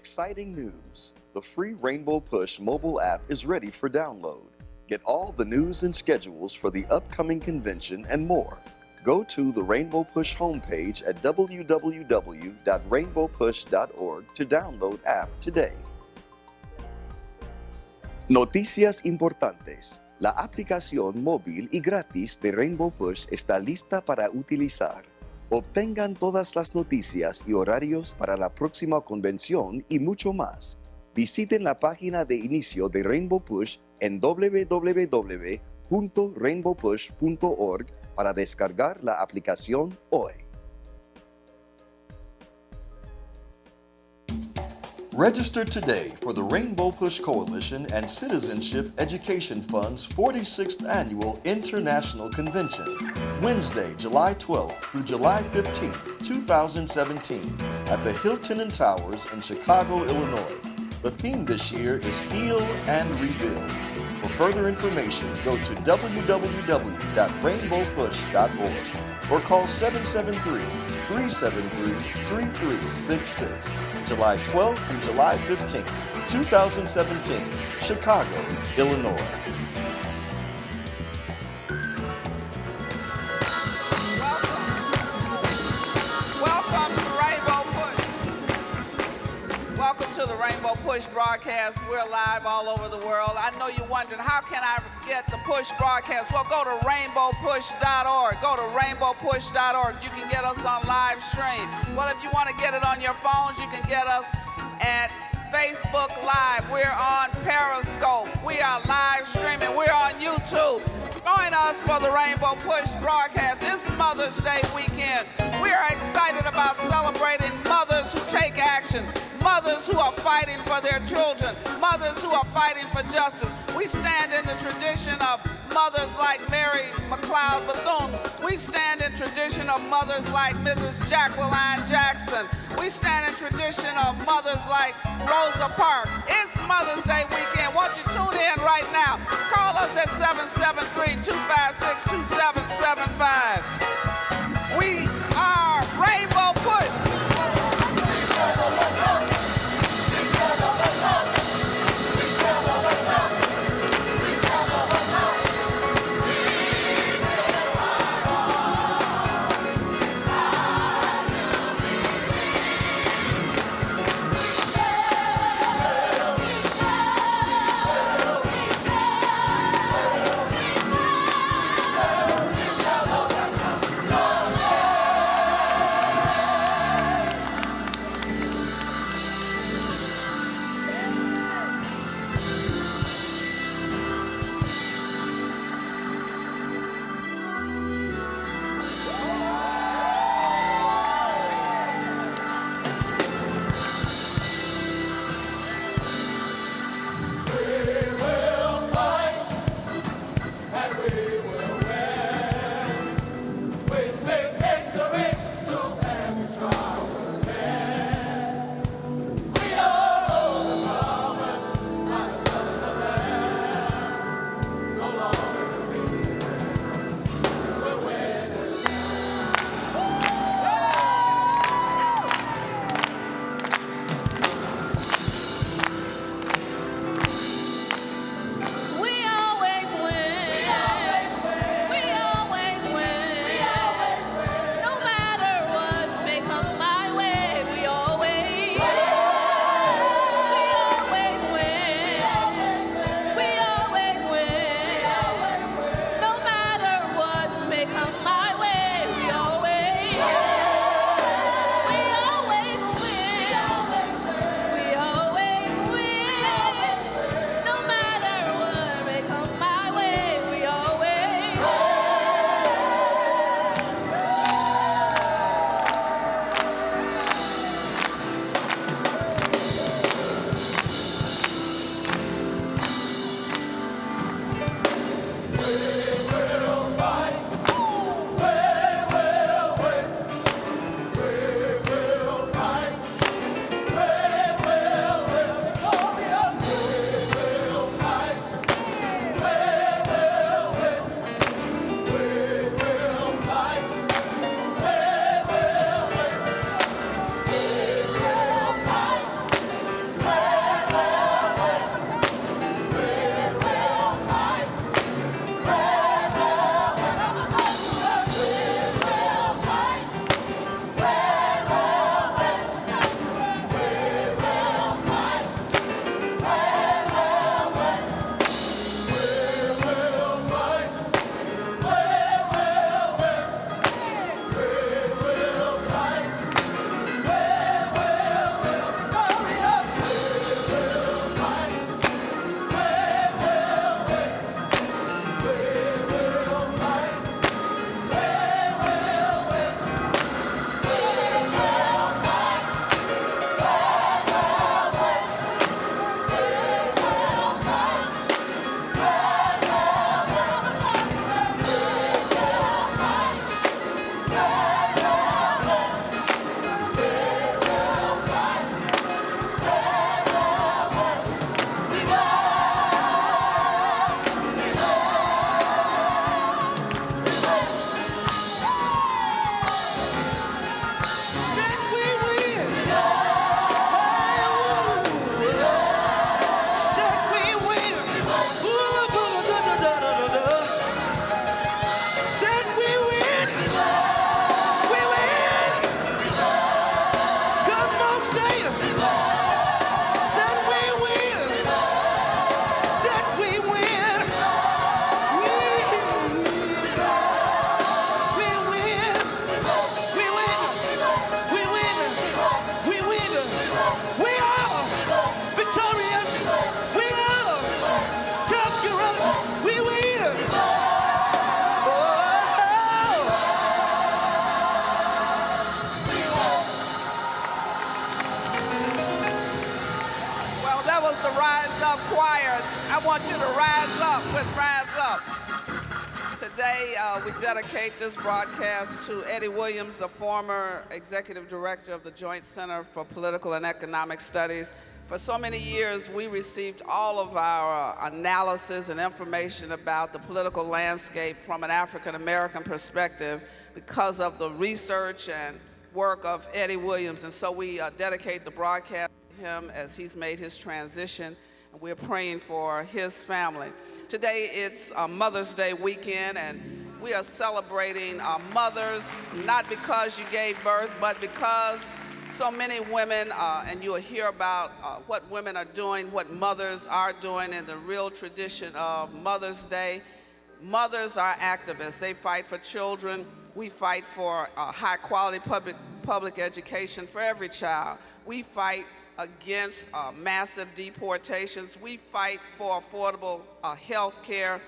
exciting news. The free Rainbow Push mobile app is ready for download. Get all the news and schedules for the upcoming convention and more. Go to the Rainbow Push homepage at www.rainbowpush.org to download app today. Noticias importantes. La aplicación móvil y gratis de Rainbow Push está lista para utilizar. Obtengan todas las noticias y horarios para la próxima convención y mucho más. Visiten la página de inicio de Rainbow Push en www.rainbowpush.org para descargar la aplicación hoy. Register today for the Rainbow Push Coalition and Citizenship Education Fund's 46th Annual International Convention, Wednesday, July 12th through July 15th, 2017, at the Hilton and Towers in Chicago, Illinois. The theme this year is Heal and Rebuild. For further information, go to www.rainbowpush.org or call 773-373-3366. July 12th through July 15th, 2017, Chicago, Illinois. Welcome to the Rainbow Push broadcast. We're live all over the world. I know you're wondering, how can I get the Push broadcast? Well, go to rainbowpush.org. Go to rainbowpush.org. You can get us on live stream. Well, if you want to get it on your phones, you can get us at Facebook Live. We're on Periscope. We are live streaming. We're on YouTube. Join us for the Rainbow Push broadcast. It's Mother's Day weekend. We are excited about celebrating mothers who take action, mothers who are fighting for their children, mothers who are fighting for justice. We stand in the tradition of mothers like Mary McLeod Bethune. We stand in tradition of mothers like Mrs. Jacqueline Jackson. We stand in tradition of mothers like Rosa Parks. It's Mother's Day weekend. Won't you tune in right now? Call us at 773-256-2775. We are Rainbow Push. We waited. Well, that was the Rise Up Choir. I want you to rise up with Rise Up. Today, we dedicate this broadcast to Eddie Williams, the former executive director of the Joint Center for Political and Economic Studies. For so many years, we received all of our analysis and information about the political landscape from an African-American perspective because of the research and work of Eddie Williams. And so we dedicate the broadcast to him as he's made his transition. And we're praying for his family. Today, it's Mother's Day weekend, and we are celebrating mothers, not because you gave birth, but because so many women, and you'll hear about what women are doing, what mothers are doing in the real tradition of Mother's Day. Mothers are activists. They fight for children. We fight for high-quality public education for every child. We fight against massive deportations. We fight for affordable health care.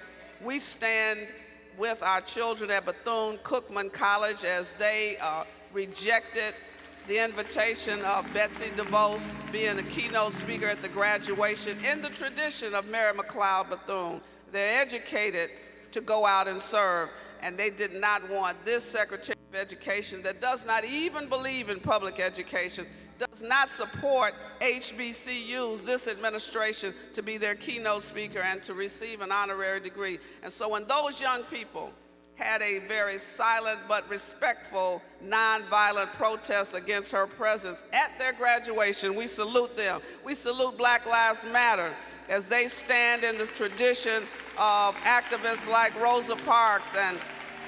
We stand with our children at Bethune-Cookman College as they rejected the invitation of Betsy DeVos being the keynote speaker at the graduation in the tradition of Mary McLeod Bethune. They're educated to go out and serve, and they did not want this Secretary of Education that does not even believe in public education, does not support HBCUs, this administration, to be their keynote speaker and to receive an honorary degree. And so when those young people had a very silent but respectful, nonviolent protest against her presence at their graduation, we salute them. We salute Black Lives Matter as they stand in the tradition of activists like Rosa Parks and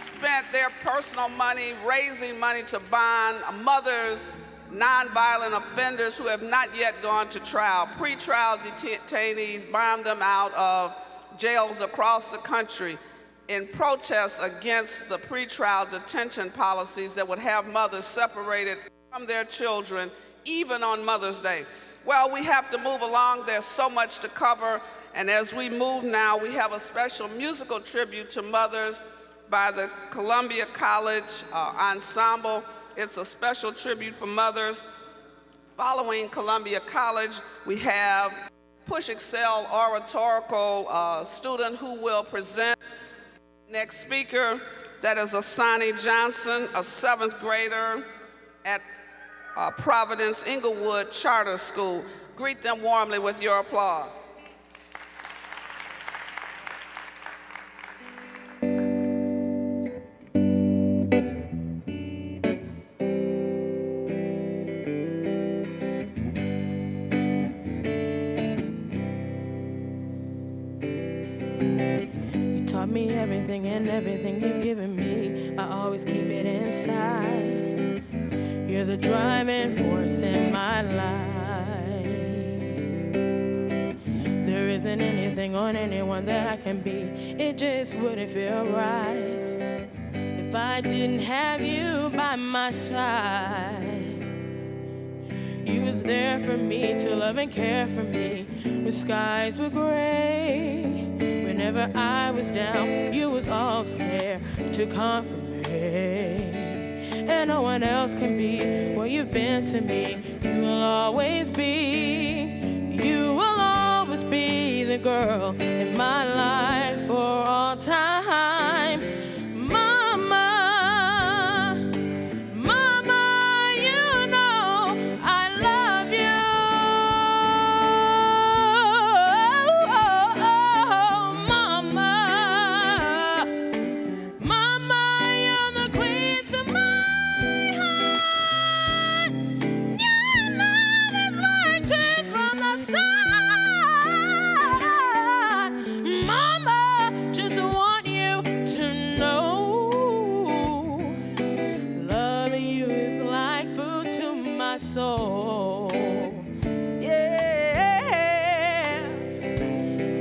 spent their personal money raising money to bond mothers, nonviolent offenders who have not yet gone to trial, pretrial detainees, bond them out of jails across the country in protest against the pretrial detention policies that would have mothers separated from their children, even on Mother's Day. Well, we have to move along. There's so much to cover. And as we move now, we have a special musical tribute to mothers by the Columbia College Ensemble. It's a special tribute for mothers. Following Columbia College, we have Push Excel oratorical student who will present. Next speaker, that is Asani Johnson, a 7th grader at Providence Inglewood Charter School. Greet them warmly with your applause. Taught me everything and everything you've given me, I always keep it inside. You're the driving force in my life. There isn't anything on anyone that I can be. It just wouldn't feel right if I didn't have you by my side. You was there for me to love and care for me when skies were gray. Whenever I was down, you was always there to comfort me. And no one else can be what you've been to me. You will always be the girl in my life for all times. Mama, Mama, you know I love you. Mama, Mama, you're the queen to my heart. Your love is like twins from the start. Mama, just want you to know, loving you is like food to my soul. Yeah,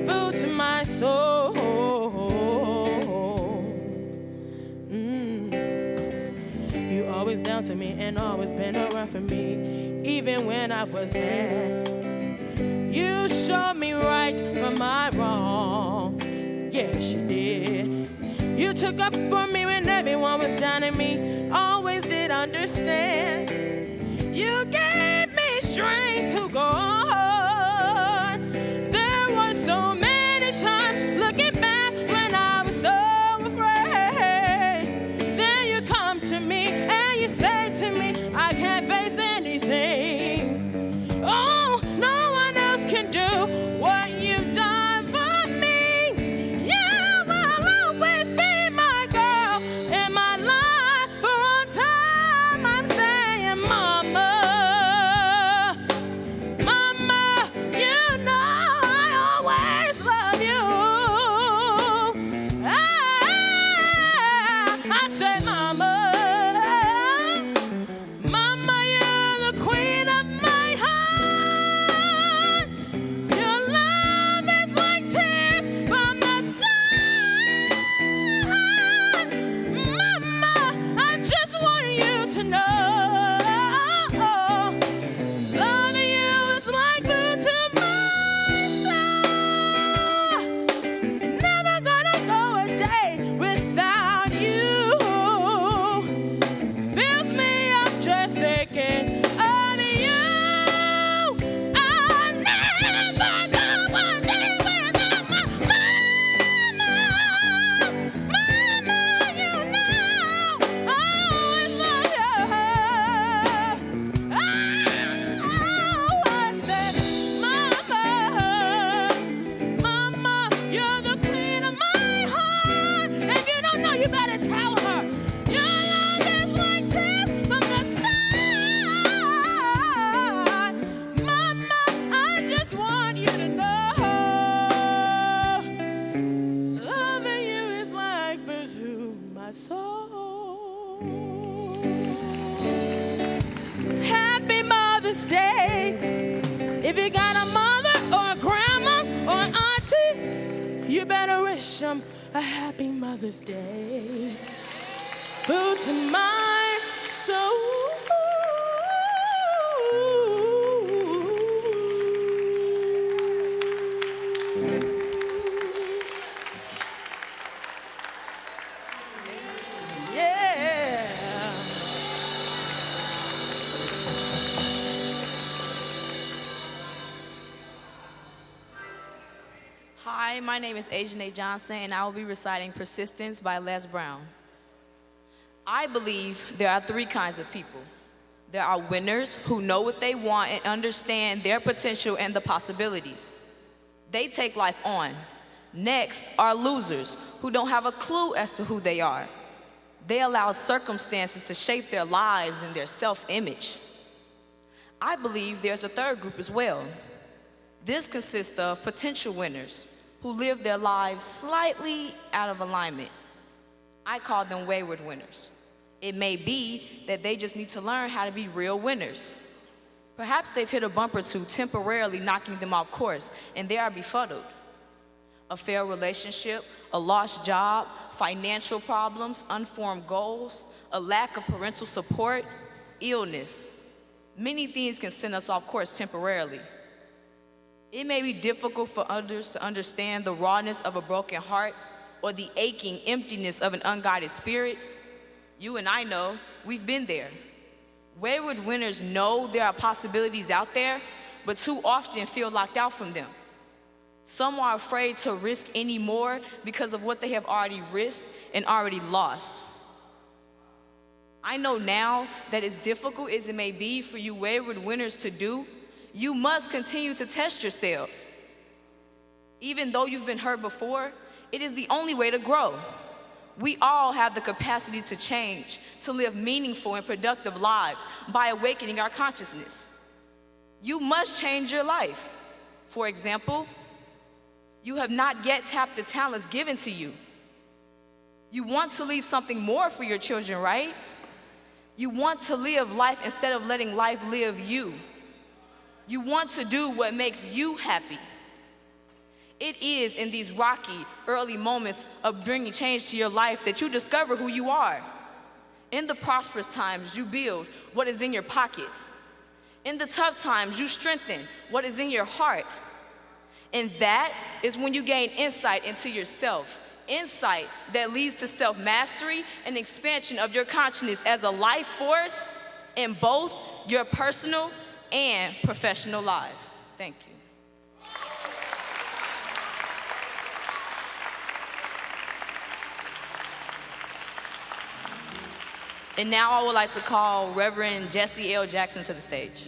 food to my soul. You always down to me and always been around for me, even when I was bad. You showed me right from my wrong. yes you did. You took up for me when everyone was down on me. Always did understand. You gave me strength to go on. There were so many times looking back when I was so afraid. Then you come to me and you say to me, I can't face anything. Oh, no one else can do what you've done for me. You will always be my girl in my life for all time. I'm saying, Mama, Mama, you know I always love you. I say, Mama, Mama, you're the queen of my heart. Your love is like tears from the start. Mama, I just want you to know, loving you is like food to my soul. Never gonna go a day without you. Fills me up just thinking of you. I'll never go a day without my mama. Mama, you know I always love you. I said, Mama, Mama, you're the queen of my heart. If you don't know, you better tell her. Your love is like tears from the start. Mama, I just want you to know, loving you is like food to my soul. Happy Mother's Day. If you got a mother or a grandma or an auntie, you better wish them a happy Mother's Day. Food to my soul. Yeah. Hi, my name is Ajanay Johnson, and I will be reciting Persistence by Les Brown. I believe there are three kinds of people. There are winners who know what they want and understand their potential and the possibilities. They take life on. Next are losers who don't have a clue as to who they are. They allow circumstances to shape their lives and their self-image. I believe there's a third group as well. This consists of potential winners who live their lives slightly out of alignment. I call them wayward winners. It may be that they just need to learn how to be real winners. Perhaps they've hit a bump or two, temporarily knocking them off course, and they are befuddled. A failed relationship, a lost job, financial problems, unformed goals, a lack of parental support, illness. Many things can send us off course temporarily. It may be difficult for others to understand the rawness of a broken heart or the aching emptiness of an unguided spirit. You and I know, we've been there. Wayward winners know there are possibilities out there, but too often feel locked out from them. Some are afraid to risk any more because of what they have already risked and already lost. I know now that as difficult as it may be for you wayward winners to do, you must continue to test yourselves. Even though you've been hurt before, it is the only way to grow. We all have the capacity to change, to live meaningful and productive lives by awakening our consciousness. You must change your life. For example, you have not yet tapped the talents given to you. You want to leave something more for your children, right? You want to live life instead of letting life live you. You want to do what makes you happy. It is in these rocky, early moments of bringing change to your life that you discover who you are. In the prosperous times, you build what is in your pocket. In the tough times, you strengthen what is in your heart. And that is when you gain insight into yourself. Insight that leads to self-mastery and expansion of your consciousness as a life force in both your personal and professional lives. Thank you. And now I would like to call Reverend Jesse L. Jackson to the stage.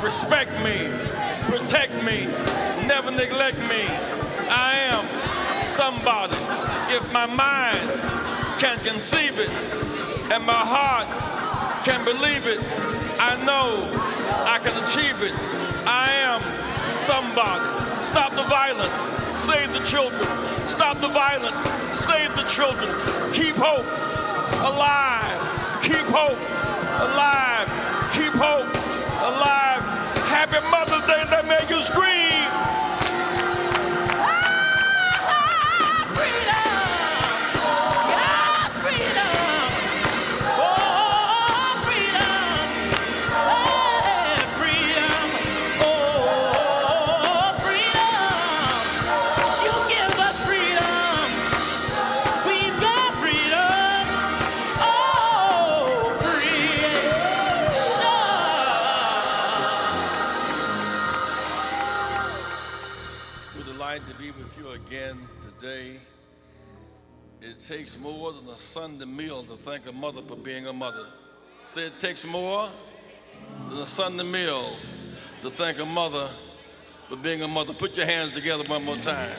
Respect me, protect me, never neglect me. I am somebody. If my mind can conceive it and my heart can believe it, I know I can achieve it. I am somebody. Stop the violence, save the children. Stop the violence, save the children. Keep hope alive. Keep hope alive. Keep hope alive. Happy Mother's Day, that make you scream. To be with you again today. It takes more than a Sunday meal to thank a mother for being a mother. Say it takes more than a Sunday meal to thank a mother for being a mother. Put your hands together one more time.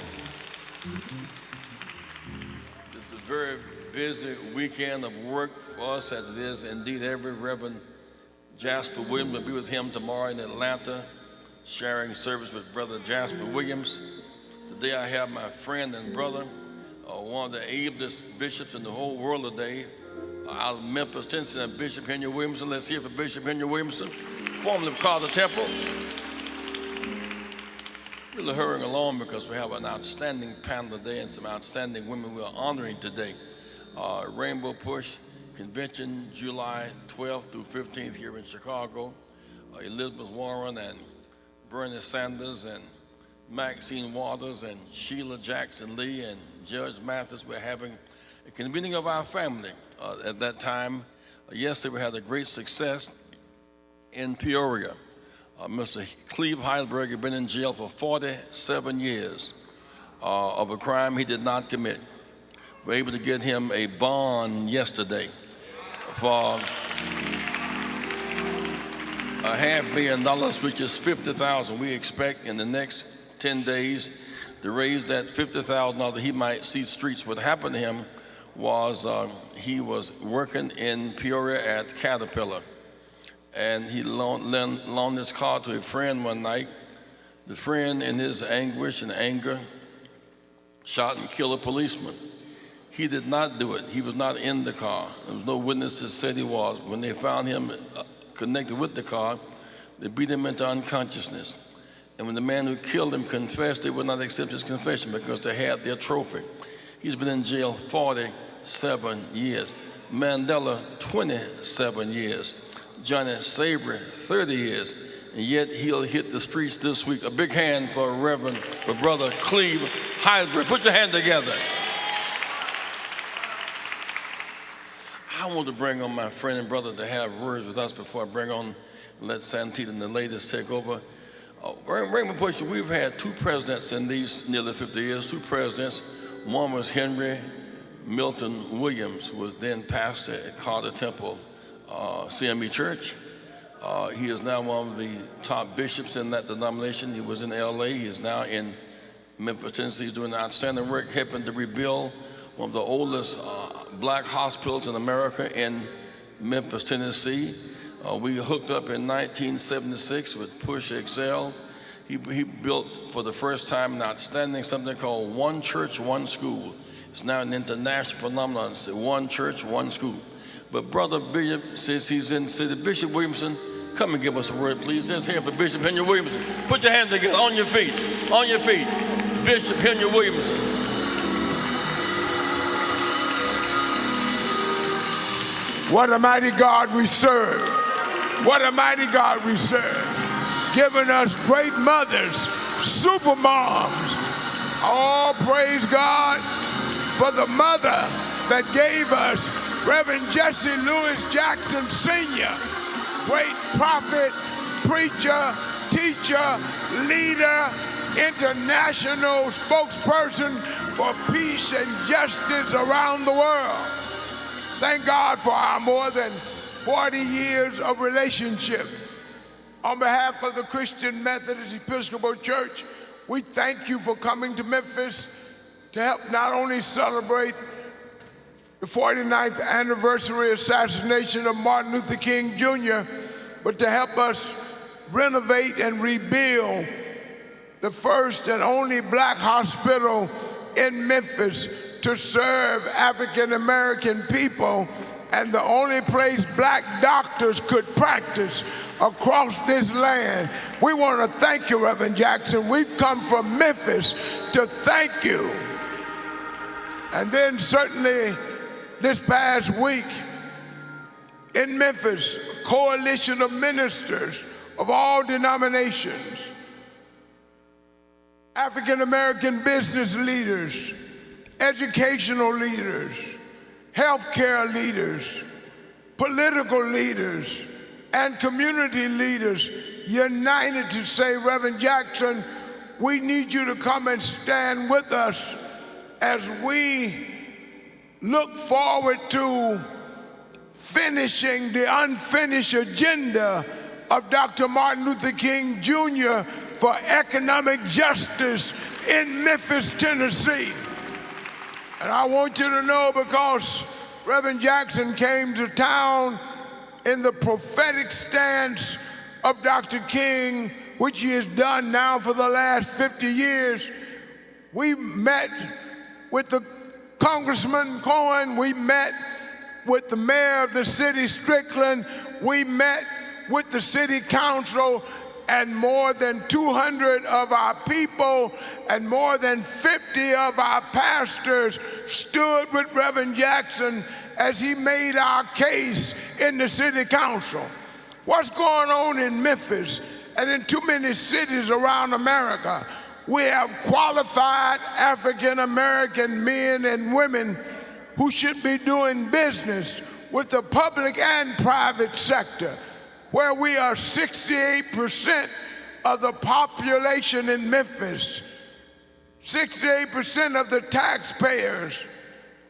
This is a very busy weekend of work for us, as it is indeed every Reverend Jasper Williams will be with him tomorrow in Atlanta, sharing service with Brother Jasper Williams. Today I have my friend and brother, one of the ablest bishops in the whole world today, out of Memphis, Tennessee, Bishop Henry Williamson. Let's hear for Bishop Henry Williamson, formerly of Carter Temple. Really hurrying along because we have an outstanding panel today and some outstanding women we are honoring today. Rainbow Push Convention, July 12th through 15th here in Chicago. Elizabeth Warren and Bernie Sanders and Maxine Waters and Sheila Jackson Lee and Judge Mathis. We're having a convening of our family. At that time, yesterday we had a great success in Peoria. Mr. Cleve Heidelberg had been in jail for 47 years of a crime he did not commit. We were able to get him a bond yesterday for $500,000, which is $50,000. We expect in the next 10 days to raise that $50,000 that he might see streets. What happened to him was he was working in Peoria at Caterpillar, and he loaned his car to a friend one night. The friend, in his anguish and anger, shot and killed a policeman. He did not do it. He was not in the car. There was no witness that said he was. When they found him connected with the car, they beat him into unconsciousness. And when the man who killed him confessed, they would not accept his confession because they had their trophy. He's been in jail 47 years. Mandela, 27 years. Johnny Savory, 30 years. And and yet he'll hit the streets this week. A big hand for Brother Cleve Heisberg. Put your hand together. I want to bring on my friend and brother to have words with us before I bring on, let Santita and the ladies take over. Raymond Push, we've had two presidents in these nearly 50 years, two presidents. One was Henry Milton Williams, who was then pastor at Carter Temple CME Church. He is now one of the top bishops in that denomination. He was in LA. He is now in Memphis, Tennessee. He's doing outstanding work helping to rebuild one of the oldest black hospitals in America in Memphis, Tennessee. We hooked up in 1976 with Push XL. He built for the first time an outstanding something called One Church, One School. It's now an international phenomenon. It's One Church, One School. But Brother Bishop, since he's in the city, Bishop Williamson, come and give us a word, please. Let's hear for Bishop Henry Williamson. Put your hands together, on your feet, on your feet. Bishop Henry Williamson. What a mighty God we serve. What a mighty God we serve. Giving us great mothers, super moms. Oh, praise God for the mother that gave us Reverend Jesse Lewis Jackson Sr., great prophet, preacher, teacher, leader, international spokesperson for peace and justice around the world. Thank God for our more than 40 years of relationship. On behalf of the Christian Methodist Episcopal Church, we thank you for coming to Memphis to help not only celebrate the 49th anniversary assassination of Martin Luther King Jr., but to help us renovate and rebuild the first and only black hospital in Memphis to serve African American people, and the only place black doctors could practice across this land. We want to thank you, Reverend Jackson. We've come from Memphis to thank you. And then certainly this past week in Memphis, a coalition of ministers of all denominations, African American business leaders, educational leaders, healthcare leaders, political leaders, and community leaders united to say, Reverend Jackson, we need you to come and stand with us as we look forward to finishing the unfinished agenda of Dr. Martin Luther King Jr. for economic justice in Memphis, Tennessee. And I want you to know, because Reverend Jackson came to town in the prophetic stance of Dr. King, which he has done now for the last 50 years, we met with the Congressman Cohen, we met with the mayor of the city, Strickland, we met with the city council, and more than 200 of our people and more than 50 of our pastors stood with Reverend Jackson as he made our case in the city council. What's going on in Memphis and in too many cities around America? We have qualified African American men and women who should be doing business with the public and private sector, where we are 68% of the population in Memphis, 68% of the taxpayers.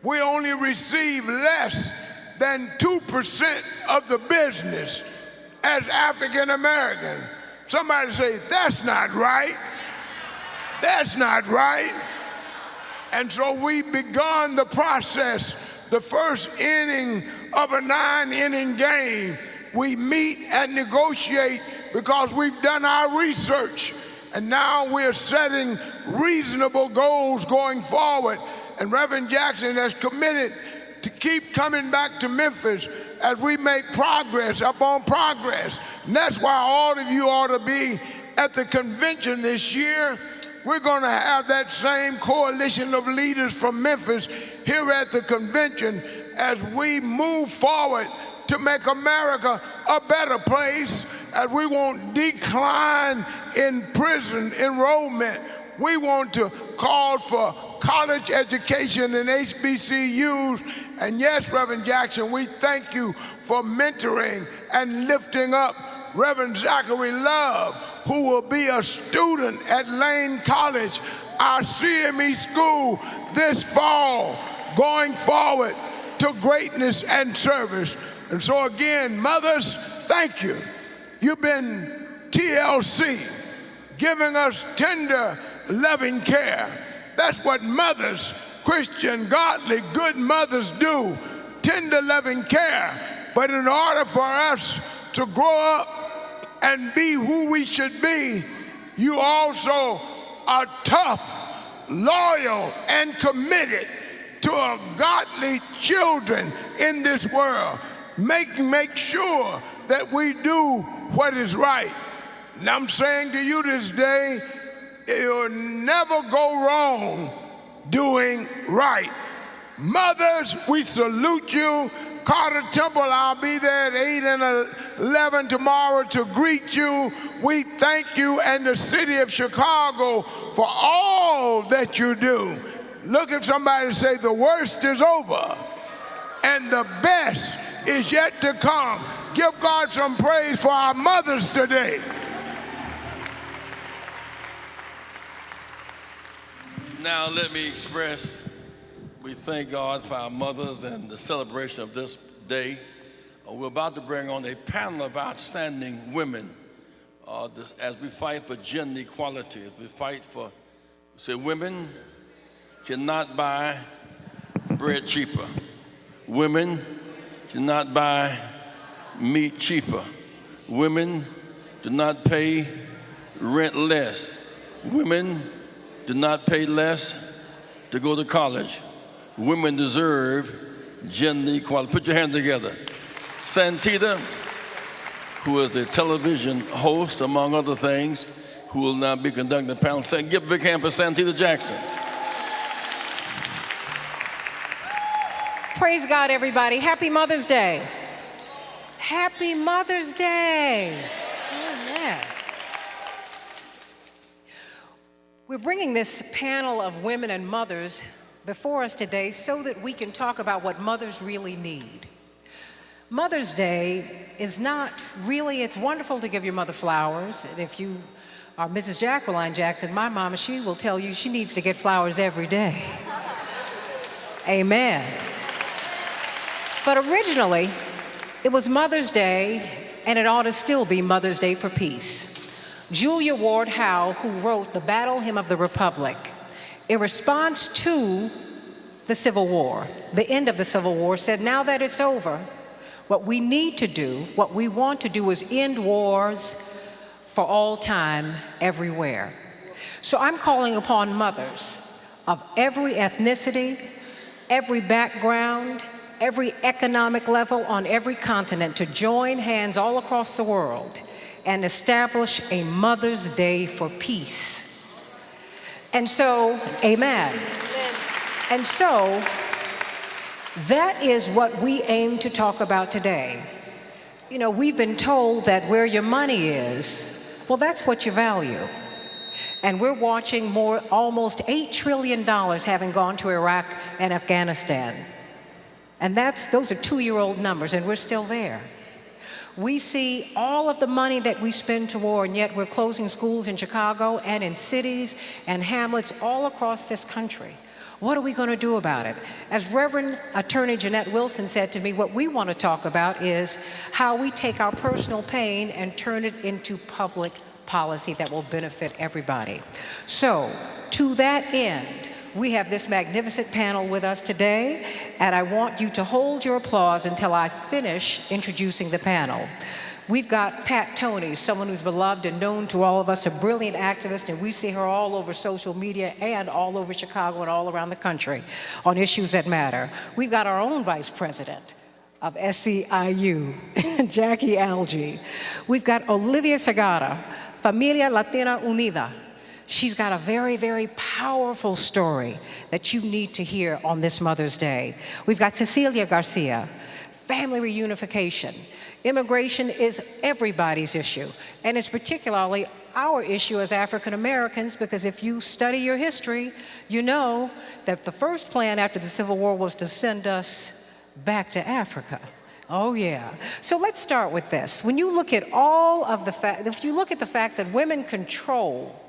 We only receive less than 2% of the business as African American. Somebody say, that's not right. That's not right. And so we've begun the process, the first inning of a 9-inning game. We meet and negotiate because we've done our research, and now we're setting reasonable goals going forward. And Reverend Jackson has committed to keep coming back to Memphis as we make progress upon progress. And that's why all of you ought to be at the convention this year. We're going to have that same coalition of leaders from Memphis here at the convention as we move forward to make America a better place as we want decline in prison enrollment. We want to call for college education in HBCUs. And yes, Reverend Jackson, we thank you for mentoring and lifting up Reverend Zachary Love, who will be a student at Lane College, our CME school, this fall, going forward to greatness and service. And so again, mothers, thank you. You've been TLC, giving us tender, loving care. That's what mothers, Christian, godly, good mothers do, tender, loving care. But in order for us to grow up and be who we should be, you also are tough, loyal, and committed to our godly children in this world. Make sure that we do what is right. And I'm saying to you this day, you'll never go wrong doing right. Mothers, we salute you. Carter Temple, I'll be there at 8 and 11 tomorrow to greet you. We thank you and the city of Chicago for all that you do. Look at somebody and say, the worst is over and the best is yet to come. Give God some praise for our mothers today. Now let me express, we thank God for our mothers and the celebration of this day. We're about to bring on a panel of outstanding women as we fight for gender equality, as we fight for, say, women cannot buy bread cheaper. Women cannot buy meat cheaper. Women do not pay rent less. Women do not pay less to go to college. Women deserve gender equality. Put your hands together. Santita, who is a television host, among other things, who will now be conducting the panel. Give a big hand for Santita Jackson. Praise God, everybody. Happy Mother's Day. Happy Mother's Day. Oh, yeah. We're bringing this panel of women and mothers before us today so that we can talk about what mothers really need. Mother's Day is not really, it's wonderful to give your mother flowers. And if you are Mrs. Jacqueline Jackson, my mama, she will tell you she needs to get flowers every day. Amen. But originally, it was Mother's Day, and it ought to still be Mother's Day for peace. Julia Ward Howe, who wrote the Battle Hymn of the Republic, in response to the Civil War, the end of the Civil War, said, now that it's over, what we need to do, what we want to do is end wars for all time, everywhere. So I'm calling upon mothers of every ethnicity, every background, every economic level on every continent to join hands all across the world and establish a Mother's Day for peace. And so, amen. And so, that is what we aim to talk about today. You know, we've been told that where your money is, well, that's what you value. And we're watching almost $8 trillion having gone to Iraq and Afghanistan. And those are two-year-old numbers, and we're still there. We see all of the money that we spend to war, and yet we're closing schools in Chicago and in cities and hamlets all across this country. What are we going to do about it? As Reverend Attorney Jeanette Wilson said to me, what we want to talk about is how we take our personal pain and turn it into public policy that will benefit everybody. So, to that end, we have this magnificent panel with us today, and I want you to hold your applause until I finish introducing the panel. We've got Pat Toney, someone who's beloved and known to all of us, a brilliant activist, and we see her all over social media and all over Chicago and all around the country on issues that matter. We've got our own vice president of SEIU, Jackie Algie. We've got Olivia Segarra, Familia Latina Unida. She's got a very, very powerful story that you need to hear on this Mother's Day. We've got Cecilia Garcia, family reunification. Immigration is everybody's issue, and it's particularly our issue as African Americans, because if you study your history, you know that the first plan after the Civil War was to send us back to Africa. Oh yeah. So let's start with this. When you look at all of the fact, if you look at the fact that women control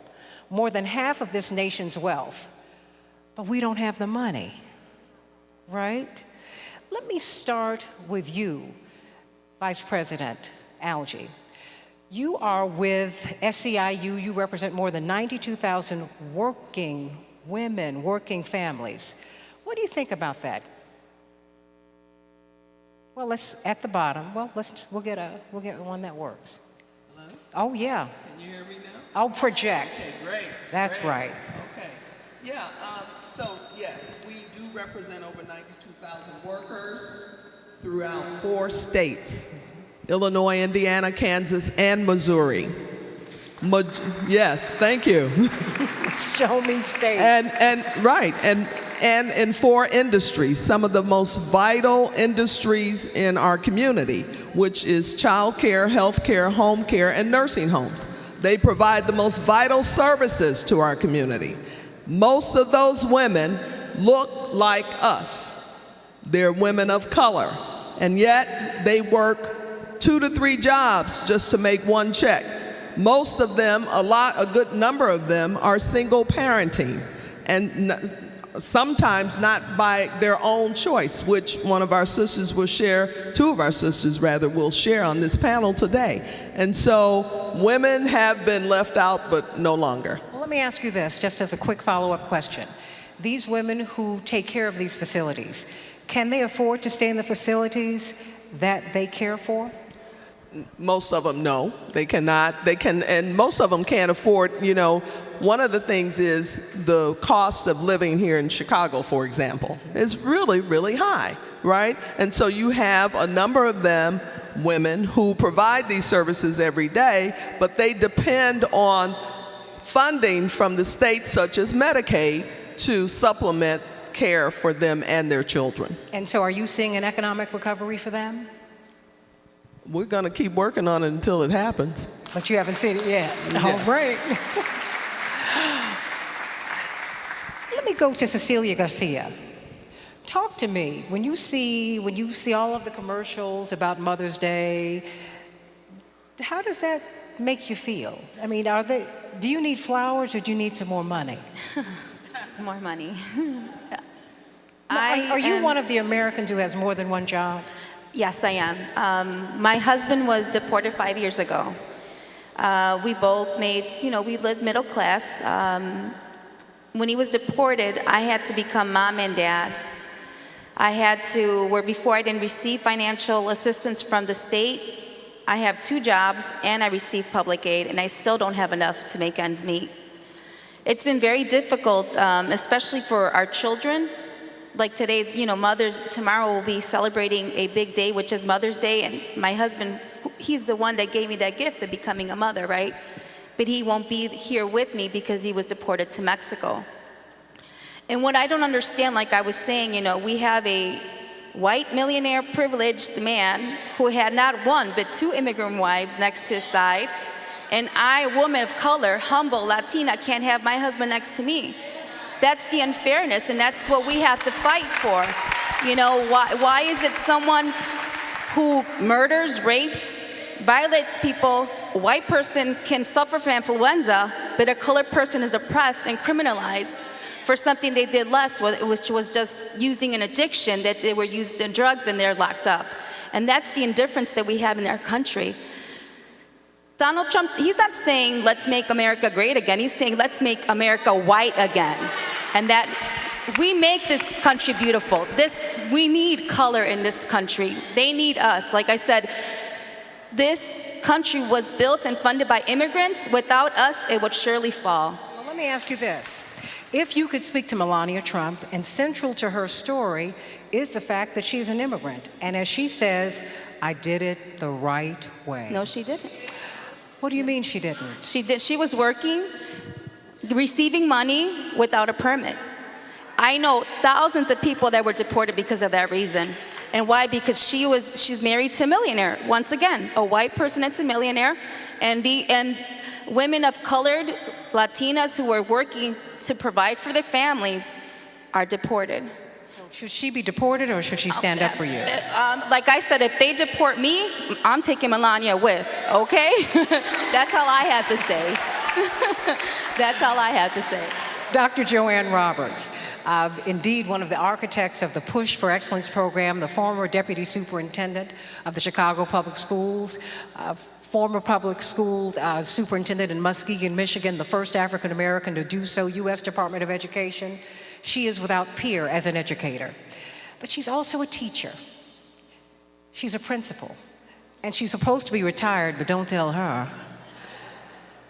more than half of this nation's wealth, but we don't have the money, right? Let me start with you, Vice President Algie. You are with SEIU. You represent more than 92,000 working women, working families. What do you think about that? Well, let's at the bottom. Well, we'll get one that works. Hello? Oh yeah. Can you hear me now? I'll project. Okay, great. That's great. right. Okay. Yeah. So yes, we do represent over 92,000 workers throughout 4 states: Illinois, Indiana, Kansas, and Missouri. Yes, thank you. Show me state. And in 4 industries, some of the most vital industries in our community, which is childcare, healthcare, home care, and nursing homes. They provide the most vital services to our community. Most of those women look like us. They're women of color, and yet they work 2 to 3 jobs just to make 1 check. Most of them, a good number of them, are single parenting, and sometimes not by their own choice, which one of our sisters will share, 2 of our sisters rather, will share on this panel today. And so women have been left out, but no longer. Well, let me ask you this, just as a quick follow-up question. These women who take care of these facilities, can they afford to stay in the facilities that they care for? Most of them, no, they cannot. And most of them can't afford, one of the things is the cost of living here in Chicago, for example, is really, really high, right? And so you have a number of them, women, who provide these services every day, but they depend on funding from the states such as Medicaid to supplement care for them and their children. And so are you seeing an economic recovery for them? We're going to keep working on it until it happens. But you haven't seen it yet. Yes. All right. Let me go to Cecilia Garcia. Talk to me. When you see all of the commercials about Mother's Day, how does that make you feel? I mean, do you need flowers or do you need some more money? More money. Are you one of the Americans who has more than 1 job? Yes, I am. My husband was deported 5 years ago. We both we lived middle class. When he was deported, I had to become mom and dad. Before I didn't receive financial assistance from the state, I have 2 jobs and I receive public aid, and I still don't have enough to make ends meet. It's been very difficult, especially for our children. Like today's, tomorrow we'll be celebrating a big day, which is Mother's Day, and my husband, he's the one that gave me that gift of becoming a mother, right? But he won't be here with me because he was deported to Mexico. And what I don't understand, like I was saying, we have a white millionaire privileged man who had not 1 but 2 immigrant wives next to his side, and I, a woman of color, humble Latina, can't have my husband next to me. That's the unfairness, and that's what we have to fight for. Why is it someone who murders, rapes, violates people, a white person can suffer from influenza, but a colored person is oppressed and criminalized for something they did less, which was just using an addiction that they were used in drugs and they're locked up. And that's the indifference that we have in our country. Donald Trump, he's not saying let's make America great again, he's saying let's make America white again. And that we make this country beautiful. We need color in this country. They need us. Like I said, this country was built and funded by immigrants. Without us, it would surely fall. Well, let me ask you this. If you could speak to Melania Trump, and central to her story is the fact that she's an immigrant. And as she says, I did it the right way. No, she didn't. What do you mean she didn't? She did. She was working, receiving money without a permit. I know thousands of people that were deported because of that reason. And why? Because she's married to a millionaire. Once again, a white person that's a millionaire, and women of colored, Latinas who are working to provide for their families are deported. Should she be deported or should she stand up for you? Like I said, if they deport me, I'm taking Melania with, okay? That's all I have to say. That's all I have to say. Dr. Joanne Roberts, indeed one of the architects of the Push for Excellence program, the former deputy superintendent of the Chicago Public Schools, former public schools superintendent in Muskegon, Michigan, the first African American to do so, U.S. Department of Education. She is without peer as an educator, but she's also a teacher. She's a principal, and she's supposed to be retired, but don't tell her.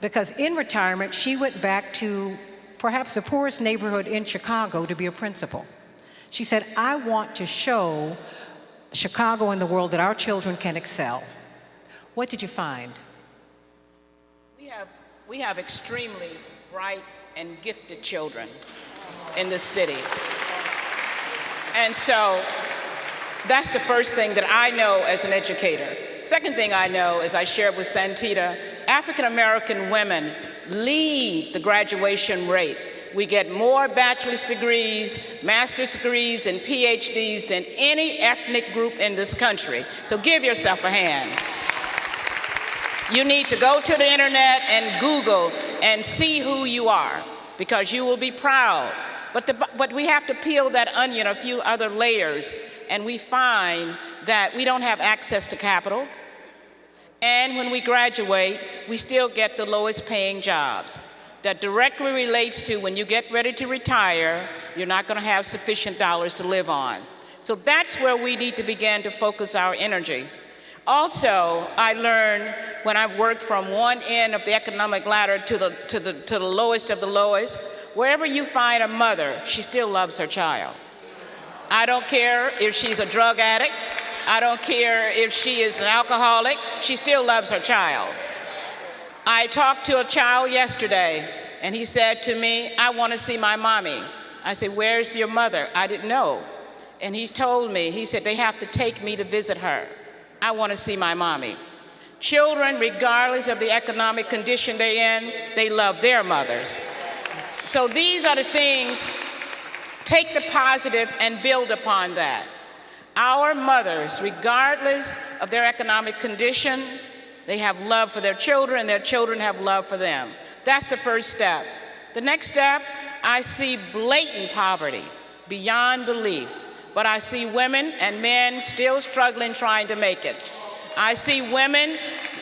Because in retirement, she went back to perhaps the poorest neighborhood in Chicago to be a principal. She said, I want to show Chicago and the world that our children can excel. What did you find? We have extremely bright and gifted children in this city. And so that's the first thing that I know as an educator. Second thing I know, as I shared with Santita, African American women lead the graduation rate. We get more bachelor's degrees, master's degrees, and PhDs than any ethnic group in this country. So give yourself a hand. You need to go to the internet and Google and see who you are, because you will be proud. But we have to peel that onion a few other layers, and we find that we don't have access to capital. And when we graduate, we still get the lowest paying jobs. That directly relates to when you get ready to retire, you're not going to have sufficient dollars to live on. So that's where we need to begin to focus our energy. Also, I learned when I worked from one end of the economic ladder to the lowest of the lowest, wherever you find a mother, she still loves her child. I don't care if she's a drug addict. I don't care if she is an alcoholic. She still loves her child. I talked to a child yesterday, and he said to me, I want to see my mommy. I said, where's your mother? I didn't know. And he told me, he said, they have to take me to visit her. I want to see my mommy. Children, regardless of the economic condition they're in, they love their mothers. So these are the things, take the positive and build upon that. Our mothers, regardless of their economic condition, they have love for their children, and their children have love for them. That's the first step. The next step, I see blatant poverty, beyond belief. But I see women and men still struggling, trying to make it. I see women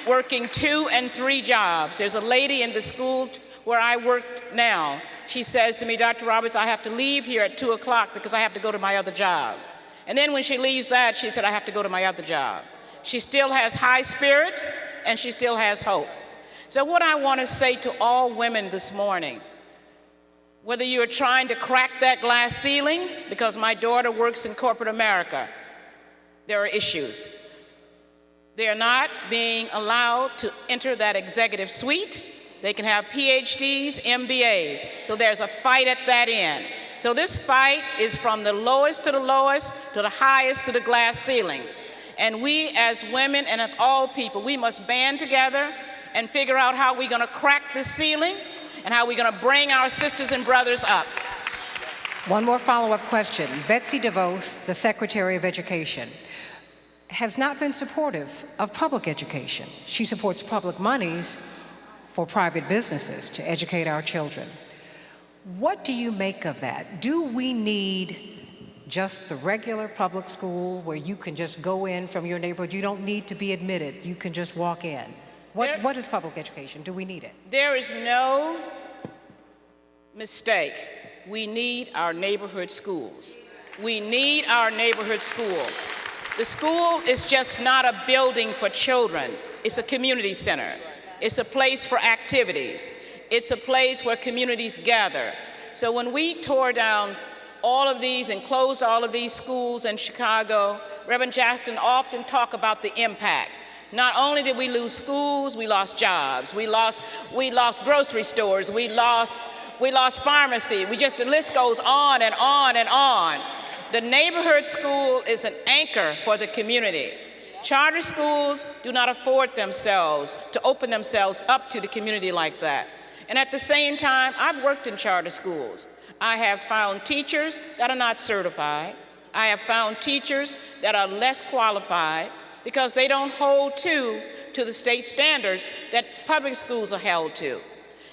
working 2 and 3 jobs. There's a lady in the school where I work now. She says to me, Dr. Roberts, I have to leave here at 2 o'clock because I have to go to my other job. And then when she leaves that, she said, I have to go to my other job. She still has high spirits, and she still has hope. So what I want to say to all women this morning, whether you're trying to crack that glass ceiling, because my daughter works in corporate America, there are issues. They're not being allowed to enter that executive suite. They can have PhDs, MBAs. So there's a fight at that end. So this fight is from the lowest to the highest to the glass ceiling. And we as women and as all people, we must band together and figure out how we're going to crack this ceiling and how we're going to bring our sisters and brothers up. One more follow-up question. Betsy DeVos, the Secretary of Education, has not been supportive of public education. She supports public monies for private businesses to educate our children. What do you make of that? Do we need just the regular public school where you can just go in from your neighborhood? You don't need to be admitted. You can just walk in. What is public education? Do we need it? There is no mistake. We need our neighborhood schools. We need our neighborhood school. The school is just not a building for children. It's a community center. It's a place for activities. It's a place where communities gather. So when we tore down all of these and closed all of these schools in Chicago, Reverend Jackson often talked about the impact. Not only did we lose schools, we lost jobs. We lost grocery stores. We lost pharmacy. The list goes on and on and on. The neighborhood school is an anchor for the community. Charter schools do not afford themselves to open themselves up to the community like that. And at the same time, I've worked in charter schools. I have found teachers that are not certified. I have found teachers that are less qualified because they don't hold to the state standards that public schools are held to.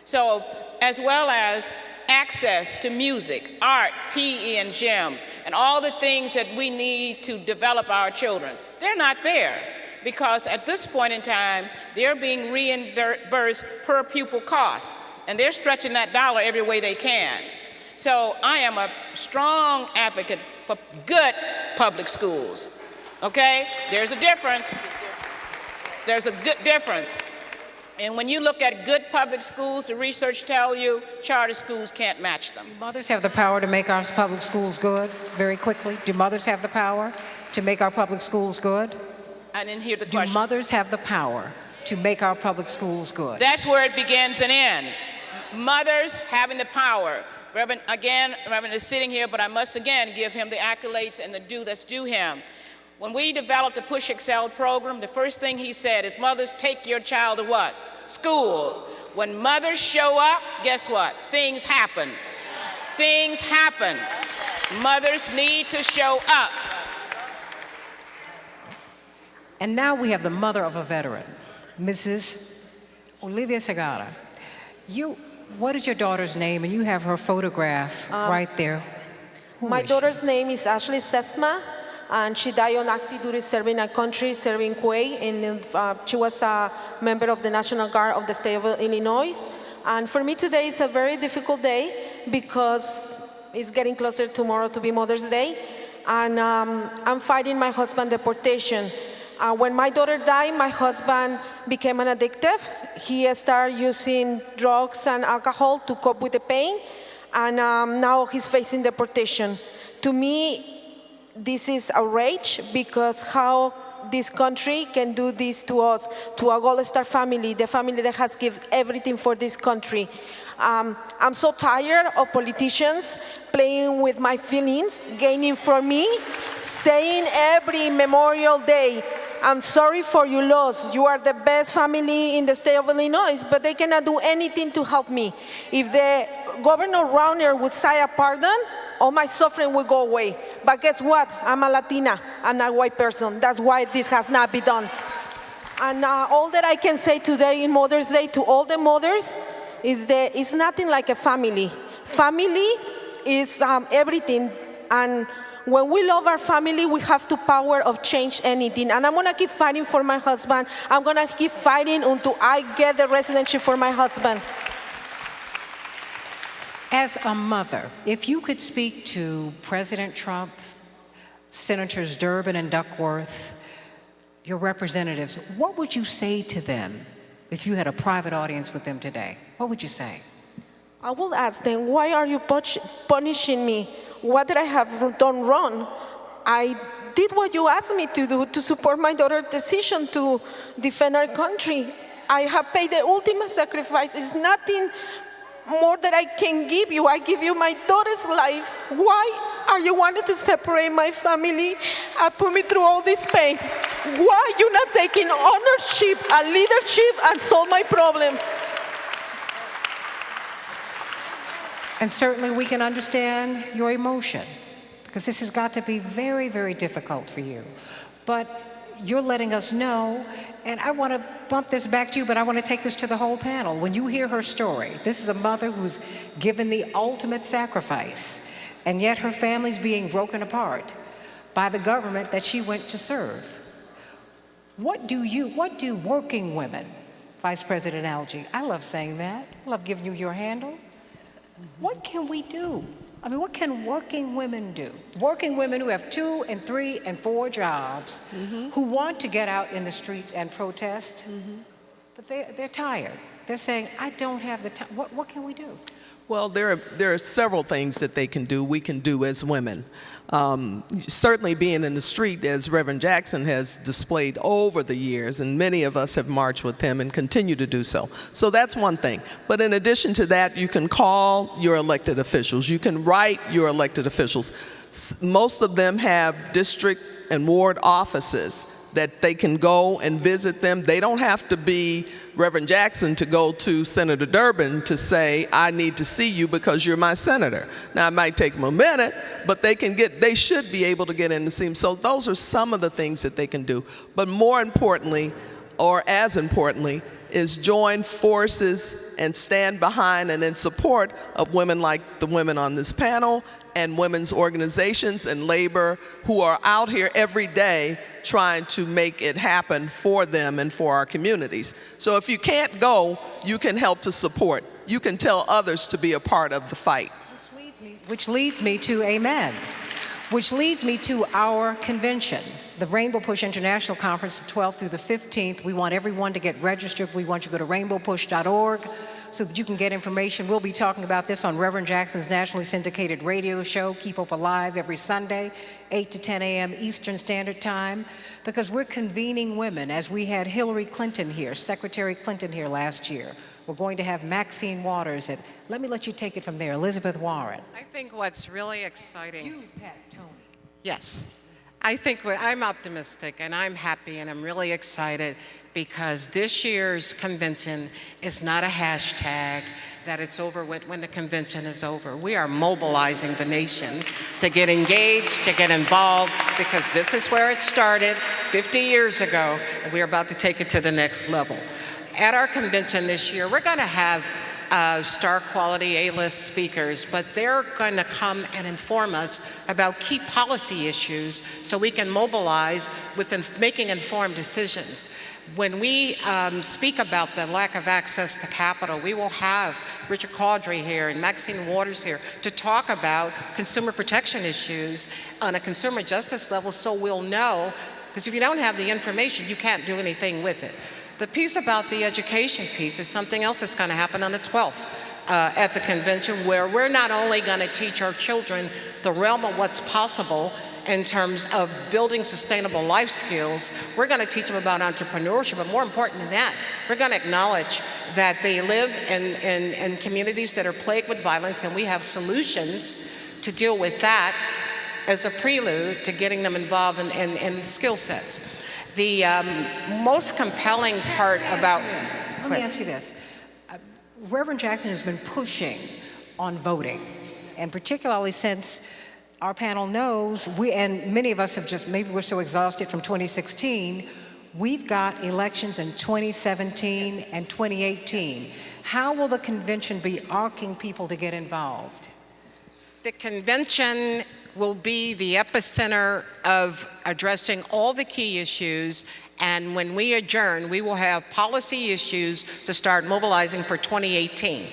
So, as well as access to music, art, PE, and gym, and all the things that we need to develop our children, they're not there because at this point in time, they're being reimbursed per pupil cost, and they're stretching that dollar every way they can. So I am a strong advocate for good public schools, okay? There's a difference. There's a good difference. And when you look at good public schools, the research tells you charter schools can't match them. Do mothers have the power to make our public schools good? Very quickly, do mothers have the power to make our public schools good? I didn't hear the question. Do mothers have the power to make our public schools good? That's where it begins and ends. Mothers having the power. Reverend is sitting here, but I must again give him the accolades and the due that's due him. When we developed the Push Excel program, the first thing he said is, mothers, take your child to what? School. When mothers show up, guess what? Things happen. Things happen. Mothers need to show up. And now we have the mother of a veteran, Mrs. Olivia Segarra. What is your daughter's name? And you have her photograph right there. My daughter's name is Ashley Sesma, and she died on active duty serving our country, serving Kuwait, and she was a member of the National Guard of the state of Illinois. And for me today is a very difficult day because it's getting closer tomorrow to be Mother's Day, and I'm fighting my husband's deportation. When my daughter died, my husband became an addictive. He started using drugs and alcohol to cope with the pain, and now he's facing deportation. To me, this is outrage because how this country can do this to us, to our Gold Star family, the family that has given everything for this country. I'm so tired of politicians playing with my feelings, gaining from me, saying every Memorial Day, I'm sorry for your loss. You are the best family in the state of Illinois, but they cannot do anything to help me. If the Governor Rauner would say a pardon, all my suffering will go away. But guess what? I'm a Latina. I'm not a white person. That's why this has not been done. And all that I can say today in Mother's Day to all the mothers is that it's nothing like a family. Family is everything. And when we love our family, we have the power of change anything. And I'm going to keep fighting for my husband. I'm going to keep fighting until I get the residency for my husband. As a mother, if you could speak to President Trump, Senators Durbin and Duckworth, your representatives, what would you say to them if you had a private audience with them today? What would you say? I will ask them, why are you punishing me? What did I have done wrong? I did what you asked me to do to support my daughter's decision to defend our country. I have paid the ultimate sacrifice. It's nothing more that I can give you. I give you my daughter's life. Why are you wanting to separate my family and put me through all this pain? Why are you not taking ownership and leadership and solve my problem? And certainly we can understand your emotion, because this has got to be very, very difficult for you. But you're letting us know, and I want to bump this back to you, but I want to take this to the whole panel. When you hear her story, this is a mother who's given the ultimate sacrifice, and yet her family's being broken apart by the government that she went to serve. What do working women, Vice President Algie, I love saying that, I love giving you your handle. What can we do? I mean, what can working women do? Working women who have 2 and 3 and 4 jobs, who want to get out in the streets and protest, but they're tired. They're saying, I don't have the time. What can we do? Well, there are several things that they can do, we can do as women. Certainly being in the street, as Reverend Jackson has displayed over the years, and many of us have marched with him and continue to do so. So that's one thing. But in addition to that, you can call your elected officials. You can write your elected officials. Most of them have district and ward offices that they can go and visit them. They don't have to be Reverend Jackson to go to Senator Durbin to say, I need to see you because you're my senator. Now, it might take them a minute, but they should be able to get in to see him. So those are some of the things that they can do. But more importantly, or as importantly, is join forces and stand behind and in support of women like the women on this panel and women's organizations and labor who are out here every day trying to make it happen for them and for our communities. So if you can't go, you can help to support. You can tell others to be a part of the fight. Which leads me to amen. Which leads me to our convention, the Rainbow Push International Conference, the 12th through the 15th. We want everyone to get registered. We want you to go to rainbowpush.org so that you can get information. We'll be talking about this on Reverend Jackson's nationally syndicated radio show, Keep Hope Alive, every Sunday, 8 to 10 a.m. Eastern Standard Time, because we're convening women, as we had Hillary Clinton here, Secretary Clinton here last year. We're going to have Maxine Waters, and let you take it from there, Elizabeth Warren. I think what's really exciting. You, Pat, Tony. Yes. I think I'm optimistic and I'm happy and I'm really excited because this year's convention is not a hashtag that it's over when the convention is over. We are mobilizing the nation to get engaged, to get involved, because this is where it started 50 years ago, and we're about to take it to the next level. At our convention this year, we're going to have star quality A-list speakers, but they're going to come and inform us about key policy issues so we can mobilize with making informed decisions. When we speak about the lack of access to capital, we will have Richard Caudry here and Maxine Waters here to talk about consumer protection issues on a consumer justice level, so we'll know, because if you don't have the information, you can't do anything with it. The piece about the education piece is something else that's going to happen on the 12th at the convention, where we're not only going to teach our children the realm of what's possible in terms of building sustainable life skills, we're going to teach them about entrepreneurship, but more important than that, we're going to acknowledge that they live in communities that are plagued with violence, and we have solutions to deal with that as a prelude to getting them involved in skill sets. The most compelling part about... Let me ask you this. Reverend Jackson has been pushing on voting, and particularly since our panel knows, and many of us have maybe we're so exhausted from 2016, we've got elections in 2017 and 2018. How will the convention be asking people to get involved? The convention will be the epicenter of addressing all the key issues, and when we adjourn, we will have policy issues to start mobilizing for 2018.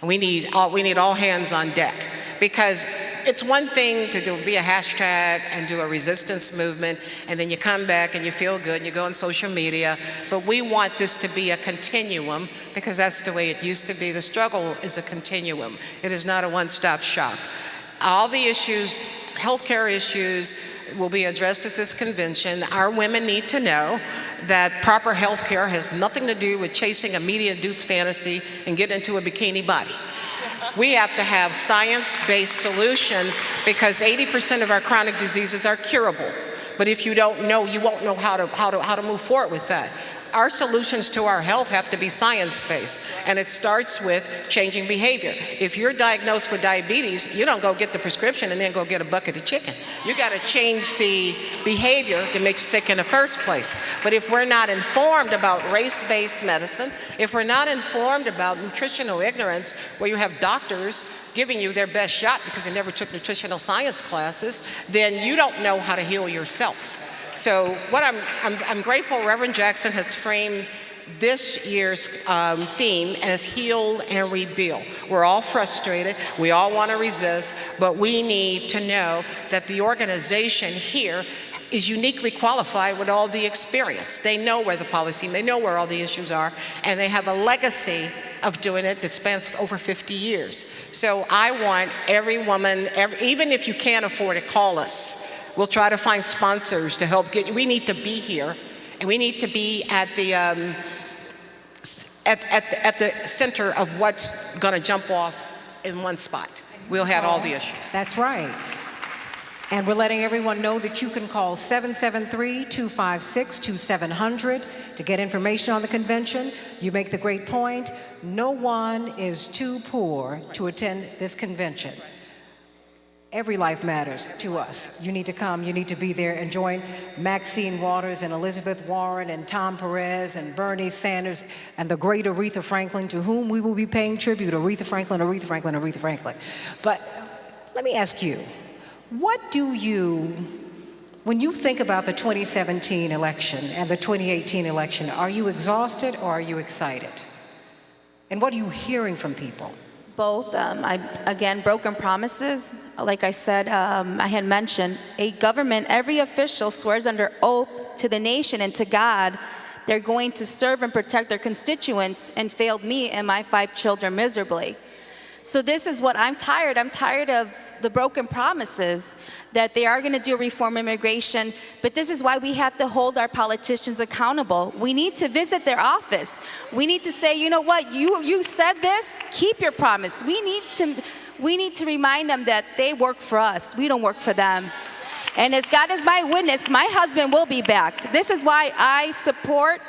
We need all hands on deck, because it's one thing to be a hashtag and do a resistance movement, and then you come back and you feel good and you go on social media, but we want this to be a continuum, because that's the way it used to be. The struggle is a continuum. It is not a one-stop shop. All the issues, healthcare issues, will be addressed at this convention. Our women need to know that proper healthcare has nothing to do with chasing a media-induced fantasy and getting into a bikini body. We have to have science-based solutions, because 80% of our chronic diseases are curable. But if you don't know, you won't know how to move forward with that. Our solutions to our health have to be science-based, and it starts with changing behavior. If you're diagnosed with diabetes, you don't go get the prescription and then go get a bucket of chicken. You got to change the behavior that makes you sick in the first place. But if we're not informed about race-based medicine, if we're not informed about nutritional ignorance, where you have doctors giving you their best shot because they never took nutritional science classes, then you don't know how to heal yourself. So what I'm grateful Reverend Jackson has framed this year's theme as heal and rebuild. We're all frustrated, we all want to resist, but we need to know that the organization here is uniquely qualified with all the experience. They know where the policy, they know where all the issues are, and they have a legacy of doing it that spans over 50 years. So I want every woman, even if you can't afford it, call us. We'll try to find sponsors to help get you. We need to be here, and we need to be at the at the center of what's going to jump off in one spot. We'll have all the issues. That's right. And we're letting everyone know that you can call 773-256-2700 to get information on the convention. You make the great point, no one is too poor to attend this convention. Every life matters to us. You need to come, you need to be there and join Maxine Waters and Elizabeth Warren and Tom Perez and Bernie Sanders and the great Aretha Franklin, to whom we will be paying tribute. Aretha Franklin, Aretha Franklin, Aretha Franklin. But let me ask you, what do you, when you think about the 2017 election and the 2018 election, are you exhausted or are you excited? And what are you hearing from people? Both. Again, broken promises. Like I said, I had mentioned, a government, every official swears under oath to the nation and to God they're going to serve and protect their constituents, and failed me and my 5 children miserably. So this is what I'm tired. I'm tired of the broken promises that they are going to do reform immigration, but this is why we have to hold our politicians accountable. We need to visit their office. We need to say, you know what, you said this, keep your promise. We need to remind them that they work for us. We don't work for them. And as God is my witness, my husband will be back. This is why I support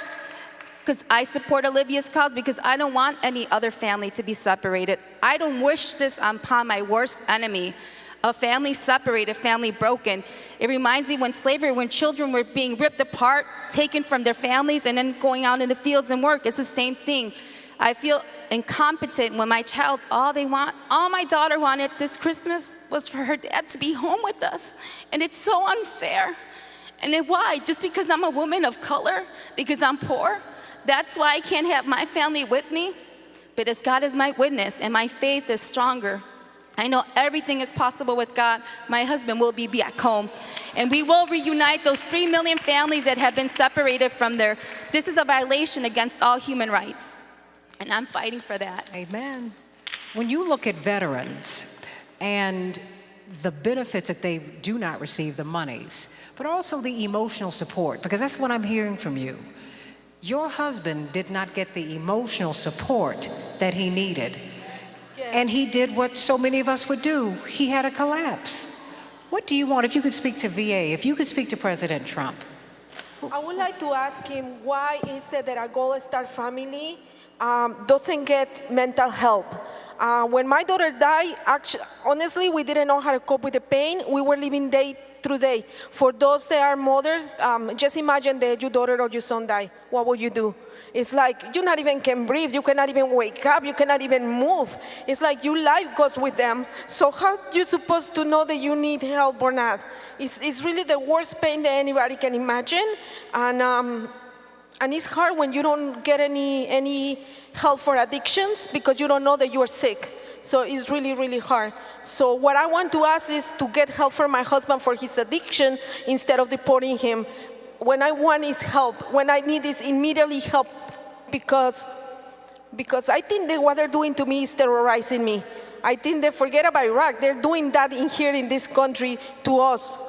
Olivia's cause, because I don't want any other family to be separated. I don't wish this upon my worst enemy, a family separated, family broken. It reminds me when slavery, when children were being ripped apart, taken from their families, and then going out in the fields and work. It's the same thing. I feel incompetent when my child, all my daughter wanted this Christmas was for her dad to be home with us. And it's so unfair. And then why? Just because I'm a woman of color? Because I'm poor? That's why I can't have my family with me? But as God is my witness and my faith is stronger, I know everything is possible with God. My husband will be back home. And we will reunite those 3 million families that have been separated from this is a violation against all human rights. And I'm fighting for that. Amen. When you look at veterans and the benefits that they do not receive, the monies, but also the emotional support, because that's what I'm hearing from you. Your husband did not get the emotional support that he needed. Yes. And he did what so many of us would do. He had a collapse. What do you want? If you could speak to VA, if you could speak to President Trump. I would like to ask him why he said that a Gold Star family doesn't get mental help. When my daughter died, actually, honestly, we didn't know how to cope with the pain. We were living day through day. For those that are mothers, just imagine that your daughter or your son die. What will you do? It's like you not even can breathe. You cannot even wake up. You cannot even move. It's like your life goes with them. So how are you supposed to know that you need help or not? It's really the worst pain that anybody can imagine. And it's hard when you don't get any help for addictions because you don't know that you are sick. So it's really, really hard. So what I want to ask is to get help for my husband for his addiction instead of deporting him. When I want is help, when I need is immediately help, because I think that what they're doing to me is terrorizing me. I think they forget about Iraq. They're doing that here in this country to us.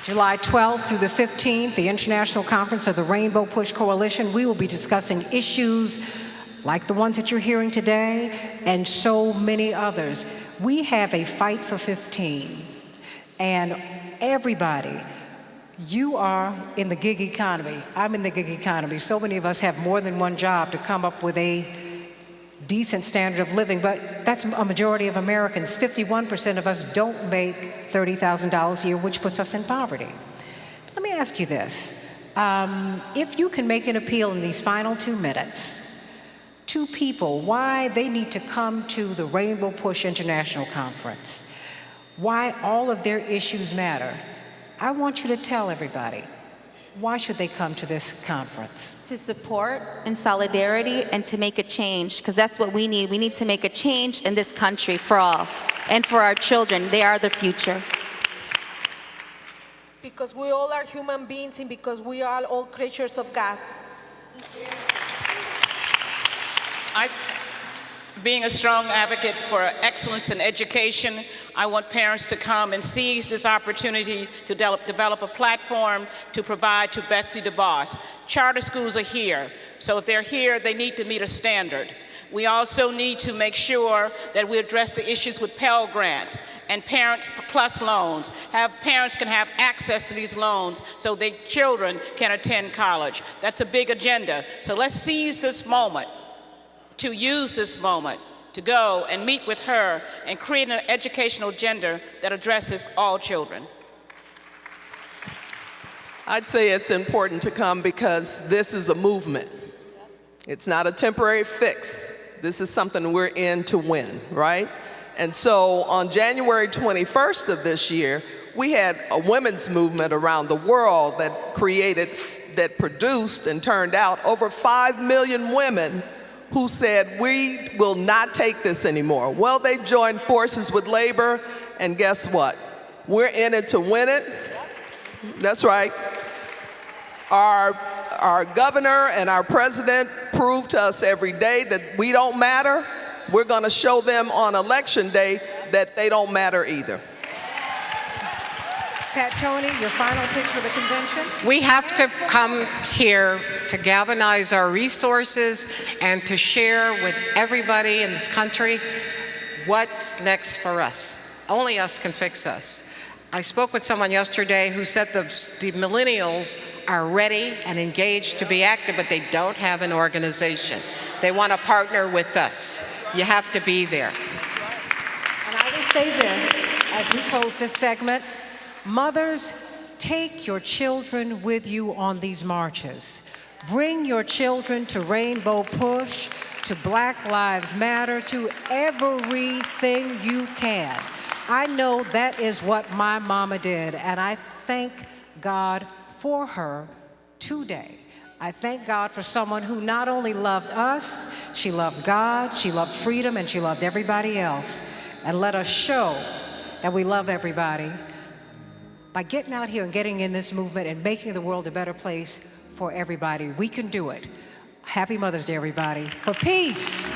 July 12th through the 15th, the International Conference of the Rainbow Push Coalition, we will be discussing issues like the ones that you're hearing today and so many others. We have a fight for 15, and everybody, you are in the gig economy. I'm in the gig economy. So many of us have more than one job to come up with a decent standard of living, but that's a majority of Americans. 51% of us don't make $30,000 a year, which puts us in poverty. Let me ask you this. If you can make an appeal in these final 2 minutes to people why they need to come to the Rainbow Push International Conference, why all of their issues matter, I want you to tell everybody, why should they come to this conference? To support in solidarity and to make a change, because that's what we need. We need to make a change in this country for all and for our children. They are the future. Because we all are human beings and because we are all creatures of God. Being a strong advocate for excellence in education, I want parents to come and seize this opportunity to develop a platform to provide to Betsy DeVos. Charter schools are here, so if they're here, they need to meet a standard. We also need to make sure that we address the issues with Pell Grants and Parent Plus loans. Parents can have access to these loans so their children can attend college. That's a big agenda. So let's seize this moment to use this moment to go and meet with her and create an educational agenda that addresses all children. I'd say it's important to come because this is a movement. It's not a temporary fix. This is something we're in to win, right? And so on January 21st of this year, we had a women's movement around the world that produced and turned out over 5 million women who said, we will not take this anymore. Well, they joined forces with labor, and guess what? We're in it to win it. That's right. Our governor and our president prove to us every day that we don't matter. We're gonna show them on election day that they don't matter either. Pat Tony, your final pitch for the convention? We have to come here to galvanize our resources and to share with everybody in this country what's next for us. Only us can fix us. I spoke with someone yesterday who said the millennials are ready and engaged to be active, but they don't have an organization. They want to partner with us. You have to be there. And I will say this as we close this segment. Mothers, take your children with you on these marches. Bring your children to Rainbow Push, to Black Lives Matter, to everything you can. I know that is what my mama did, and I thank God for her today. I thank God for someone who not only loved us, she loved God, she loved freedom, and she loved everybody else. And let us show that we love everybody by getting out here and getting in this movement and making the world a better place for everybody. We can do it. Happy Mother's Day, everybody. For peace.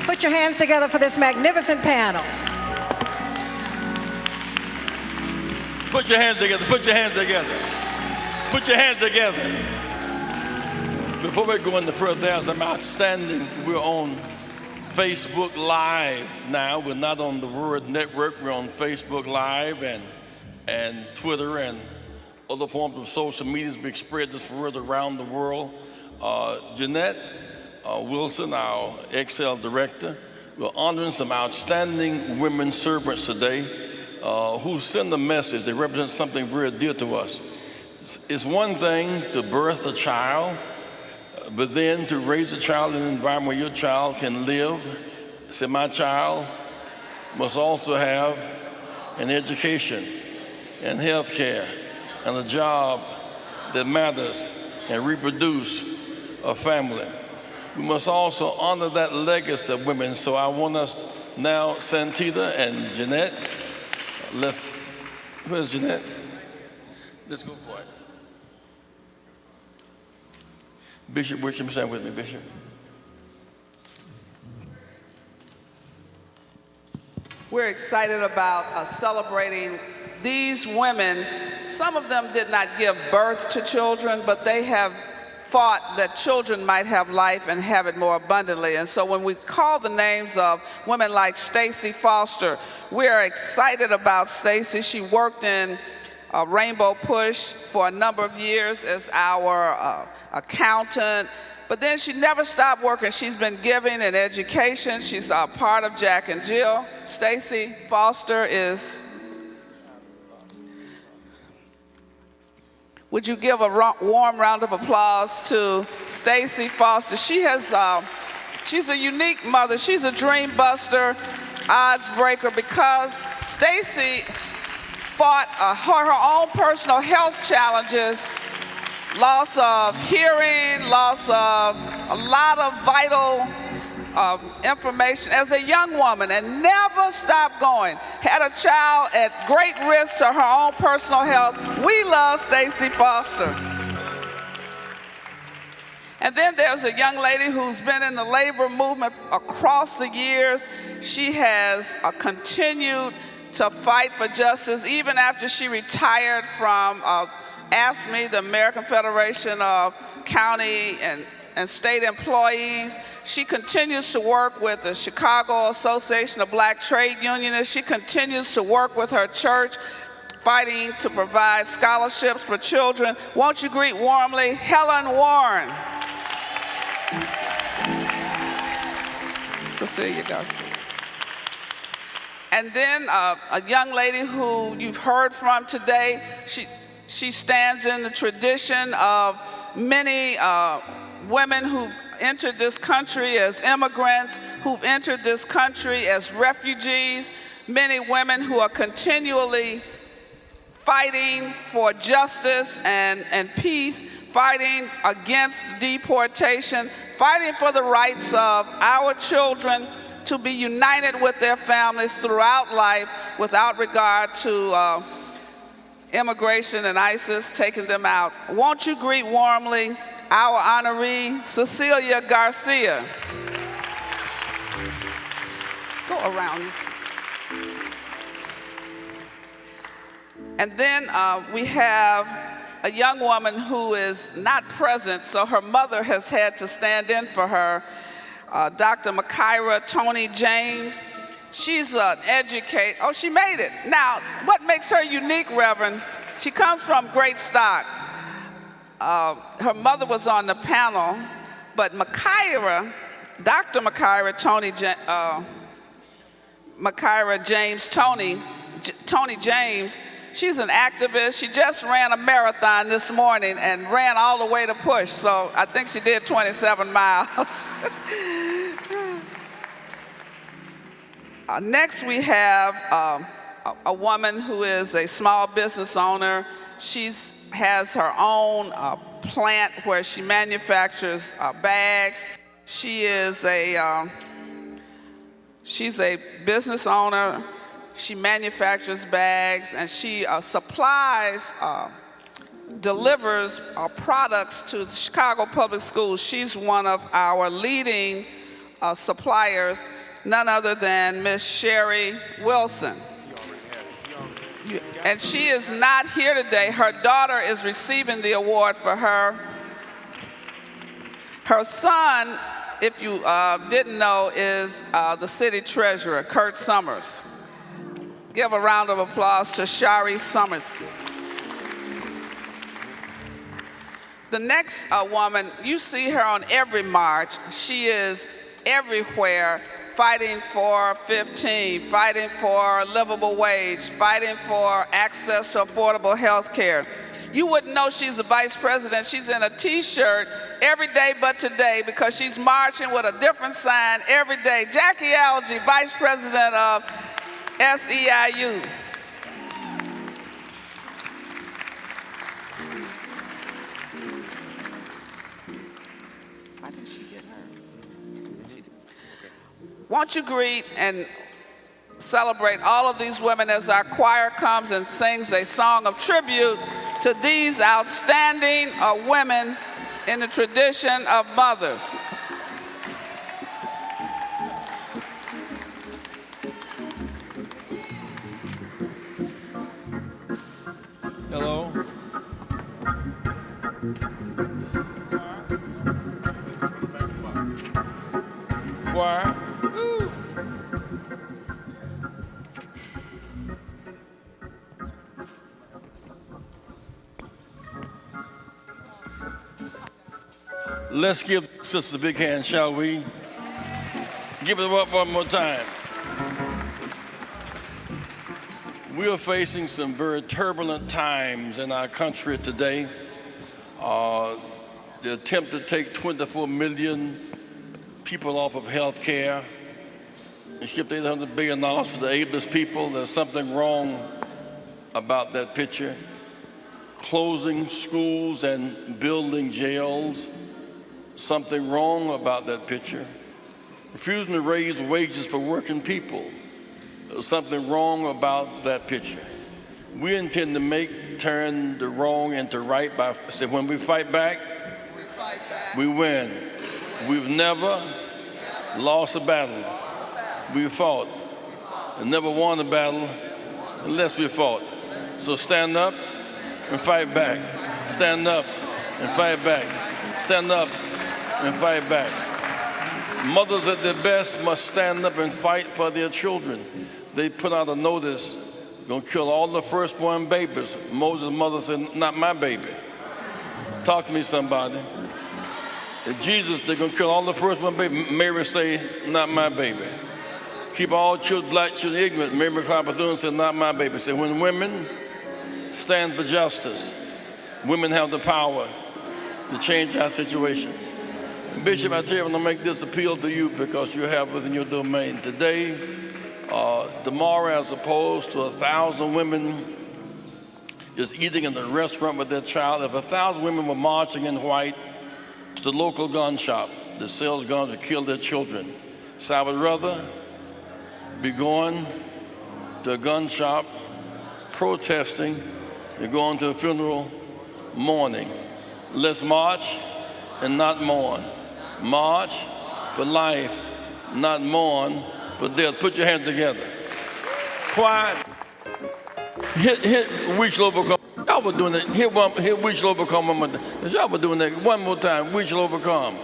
Put your hands together for this magnificent panel. Put your hands together, put your hands together. Put your hands together. Before we go any further, there's some outstanding, we're on Facebook Live now. We're not on the Word Network. We're on Facebook Live and Twitter and other forms of social media. We spread this word around the world. Jeanette Wilson, our Excel director, we're honoring some outstanding women servants today who send a message. They represent something very dear to us. It's one thing to birth a child, but then to raise a child in an environment where your child can live. Say, my child must also have an education and health care and a job that matters and reproduce a family. We must also honor that legacy of women. So I want us now, Santita and Jeanette, where's Jeanette? Let's go for it. Bishop Wisham, stand with me, Bishop. We're excited about celebrating these women. Some of them did not give birth to children, but they have fought that children might have life and have it more abundantly. And so when we call the names of women like Stacey Foster, we are excited about Stacey. She worked in Rainbow Push for a number of years as our accountant, but then she never stopped working. She's been giving in education. She's a part of Jack and Jill. Stacey Foster is, would you give a warm round of applause to Stacey Foster? She has, she's a unique mother. She's a dream buster, odds breaker, because Stacey fought her own personal health challenges loss of hearing, loss of a lot of vital information as a young woman, and never stopped going. Had a child at great risk to her own personal health. We love Stacey Foster. And then there's a young lady who's been in the labor movement across the years. She has continued to fight for justice even after she retired from AFSCME, the American Federation of County and State Employees. She continues to work with the Chicago Association of Black Trade Unionists. She continues to work with her church, fighting to provide scholarships for children. Won't you greet warmly Helen Warren. Cecilia Garcia. And then a young lady who you've heard from today, she stands in the tradition of many women who've entered this country as immigrants, who've entered this country as refugees, many women who are continually fighting for justice and peace, fighting against deportation, fighting for the rights of our children to be united with their families throughout life without regard to immigration and ISIS taking them out. Won't you greet warmly our honoree, Cecilia Garcia. Go around. And then we have a young woman who is not present, so her mother has had to stand in for her, Dr. Makira Tony James. She's an educator. Oh, she made it. Now, what makes her unique, Reverend? She comes from great stock. Her mother was on the panel, but Makira, Dr. Makira Tony, Makira James Tony James, she's an activist. She just ran a marathon this morning and ran all the way to Push, so I think she did 27 miles. Next we have a woman who is a small business owner. She has her own plant where she manufactures bags. She's a business owner. She manufactures bags, and she supplies, delivers products to the Chicago Public Schools. She's one of our leading suppliers, none other than Miss Sherry Wilson. And she is not here today. Her daughter is receiving the award for her. Her son, if you didn't know, is the city treasurer, Kurt Summers. Give a round of applause to Shari Summers. The next woman, you see her on every march. She is everywhere, fighting for 15, fighting for a livable wage, fighting for access to affordable health care. You wouldn't know she's the vice president. She's in a T-shirt every day but today because she's marching with a different sign every day. Jackie Algie, vice president of SEIU. Why didn't she get hers? Won't you greet and celebrate all of these women as our choir comes and sings a song of tribute to these outstanding women in the tradition of mothers. Hello. Choir. Woo. Let's give Sister a big hand, shall we? Give it up one more time. We are facing some very turbulent times in our country today. The attempt to take 24 million people off of health care and shift $800 billion for the ablest people. There's something wrong about that picture. closing schools and building jails. Something wrong about that picture. Refusing to raise wages for working people. There's something wrong about that picture. We intend to turn the wrong into right by saying, when we fight back, we win. We've never lost a battle. We fought and never won a battle unless we fought. So stand up and fight back. Stand up and fight back. Stand up and fight back. Mothers at their best must stand up and fight for their children. They put out a notice, gonna kill all the firstborn babies. Moses' mother said, not my baby. Talk to me, somebody. If Jesus, they're gonna kill all the firstborn babies. Mary say, not my baby. Keep all children, black children ignorant. Mary McLeod Bethune said, not my baby. Said, when women stand for justice, women have the power to change our situation. Bishop, I tell you, I'm going to make this appeal to you because you have within your domain. Today, tomorrow, as opposed to 1,000 women just eating in the restaurant with their child, if 1,000 women were marching in white to the local gun shop that sells guns to kill their children, so I would rather be going to a gun shop protesting than going to a funeral mourning. Let's march and not mourn. March for life, not mourn for death. Put your hands together. Quiet. Hit We Shall Overcome. Y'all were doing that. Hit We Shall Overcome one more time. Y'all were doing that one more time. We Shall Overcome.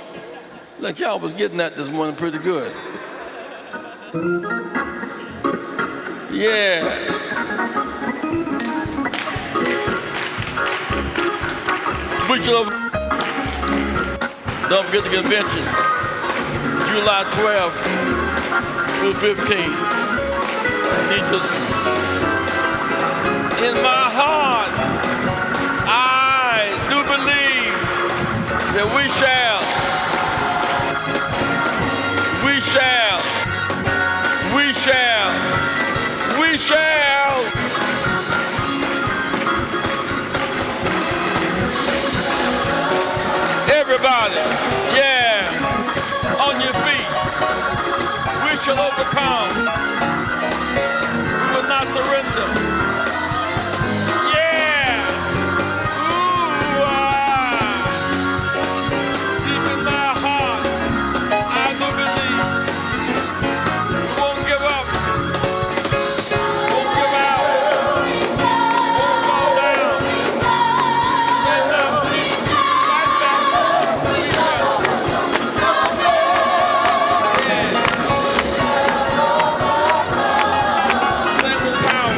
Like y'all was getting that this morning pretty good. Yeah. We shall overcome. Don't forget the convention, July 12th through 15th. In my heart, I do believe that we shall. Everybody, yeah, on your feet. We shall overcome. We will not surrender. Yeah. Ooh, deep in my heart, I do believe we won't give up. Won't give out. Won't fall down. Stand up. Fight back. We shall. Stand in power.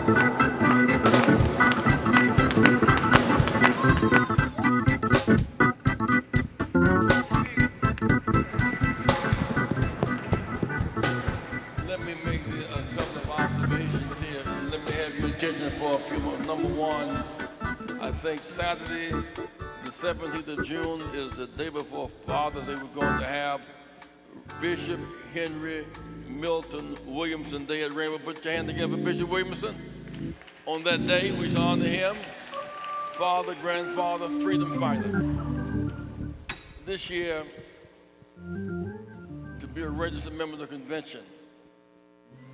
Let me make a couple of observations here. Let me have your attention for a few more. Number one, I think Saturday, the 17th of June, is the day before Father's Day. We're going to have Bishop Henry Milton Williamson Day at Rainbow. Put your hand together, Bishop Williamson. On that day, we shall honor him, father, grandfather, freedom fighter. This year, to be a registered member of the convention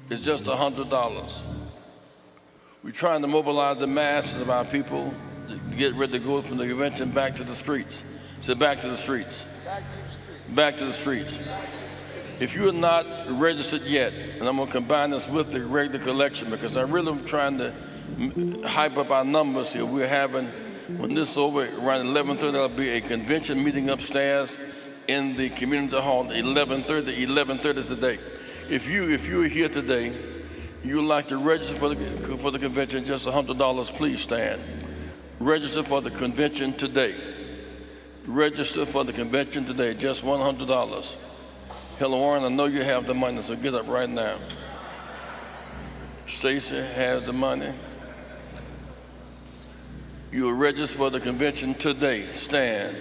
is just $100. We're trying to mobilize the masses of our people to get ready to go from the convention back to the streets. Say back to the streets. Back to the streets. If you are not registered yet, and I'm gonna combine this with the regular collection because I really am trying to hype up our numbers here. We're having, when this is over, around 11:30, there'll be a convention meeting upstairs in the community hall, 11:30 today. If you are here today, you would like to register for the convention, just $100, please stand. Register for the convention today. Register for the convention today, just $100. Helen Warren, I know you have the money, so get up right now. Stacy has the money. You will register for the convention today. Stand.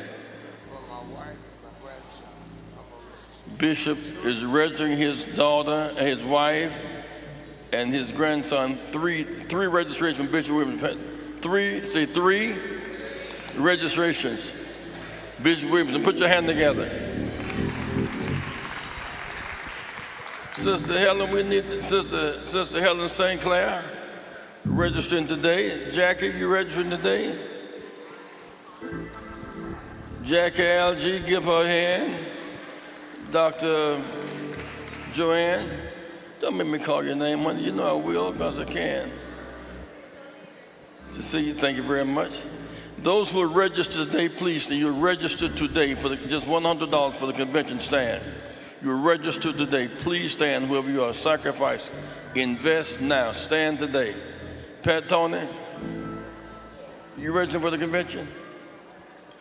Bishop is registering his daughter, his wife, and his grandson. Three registrations from Bishop Williamson. Three registrations. Bishop Williamson, put your hand together. Sister Helen, we need Sister Helen St. Clair registering today. Jackie, you registering today? Jackie LG, give her a hand. Dr. Joanne, don't make me call your name, honey. You know I will, because I can. Cecilia, thank you very much. Those who are registered today, please, you're registered today for just $100 for the convention stand. You're registered today. Please stand, whoever you are. Sacrifice. Invest now. Stand today. Pat Tony, you registered for the convention?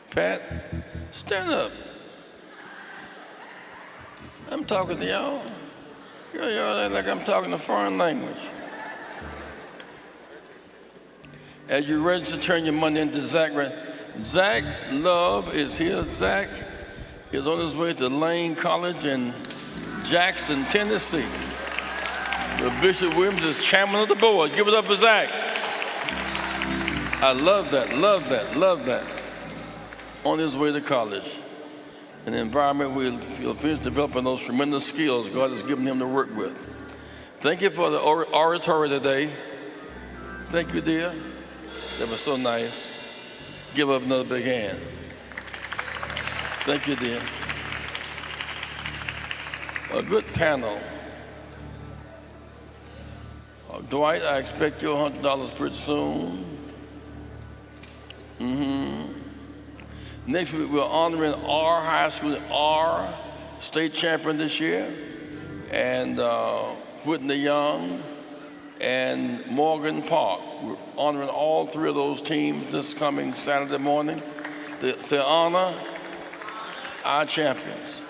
Pat, stand up. I'm talking to y'all. Y'all act like I'm talking a foreign language. As you register, turn your money into Zach. Zach Love is here. Zach is on his way to Lane College in Jackson, Tennessee. The Bishop Williams is chairman of the board. Give it up for Zach. I love that, love that, love that. On his way to college. An environment where he'll finish developing those tremendous skills God has given him to work with. Thank you for the oratory today. Thank you, dear. That was so nice. Give up another big hand. Thank you, dear. A good panel. Dwight, I expect your $100 pretty soon. Next week, we're honoring our high school, our state champion this year, and Whitney Young and Morgan Park. We're honoring all three of those teams this coming Saturday morning to honor our champions.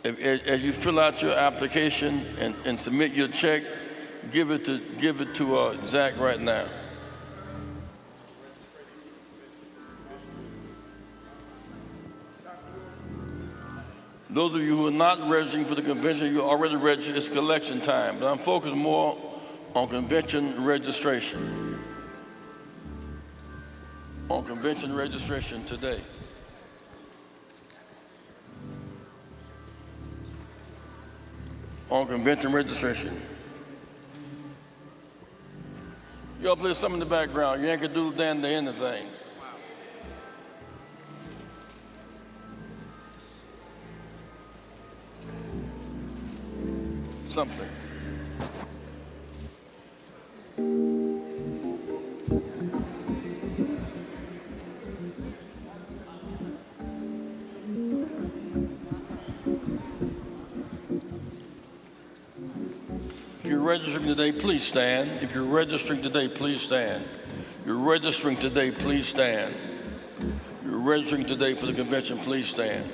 As you fill out your application and submit your check, give it to Zach right now. Those of you who are not registering for the convention, you already registered. It's collection time, but I'm focused more on convention registration. On convention registration today. On convention registration. Y'all play something in the background. You ain't gonna do damn to anything. Something. If you're registering today, please stand. If you're registering today, please stand. You're registering today, please stand. You're registering today for the convention, please stand.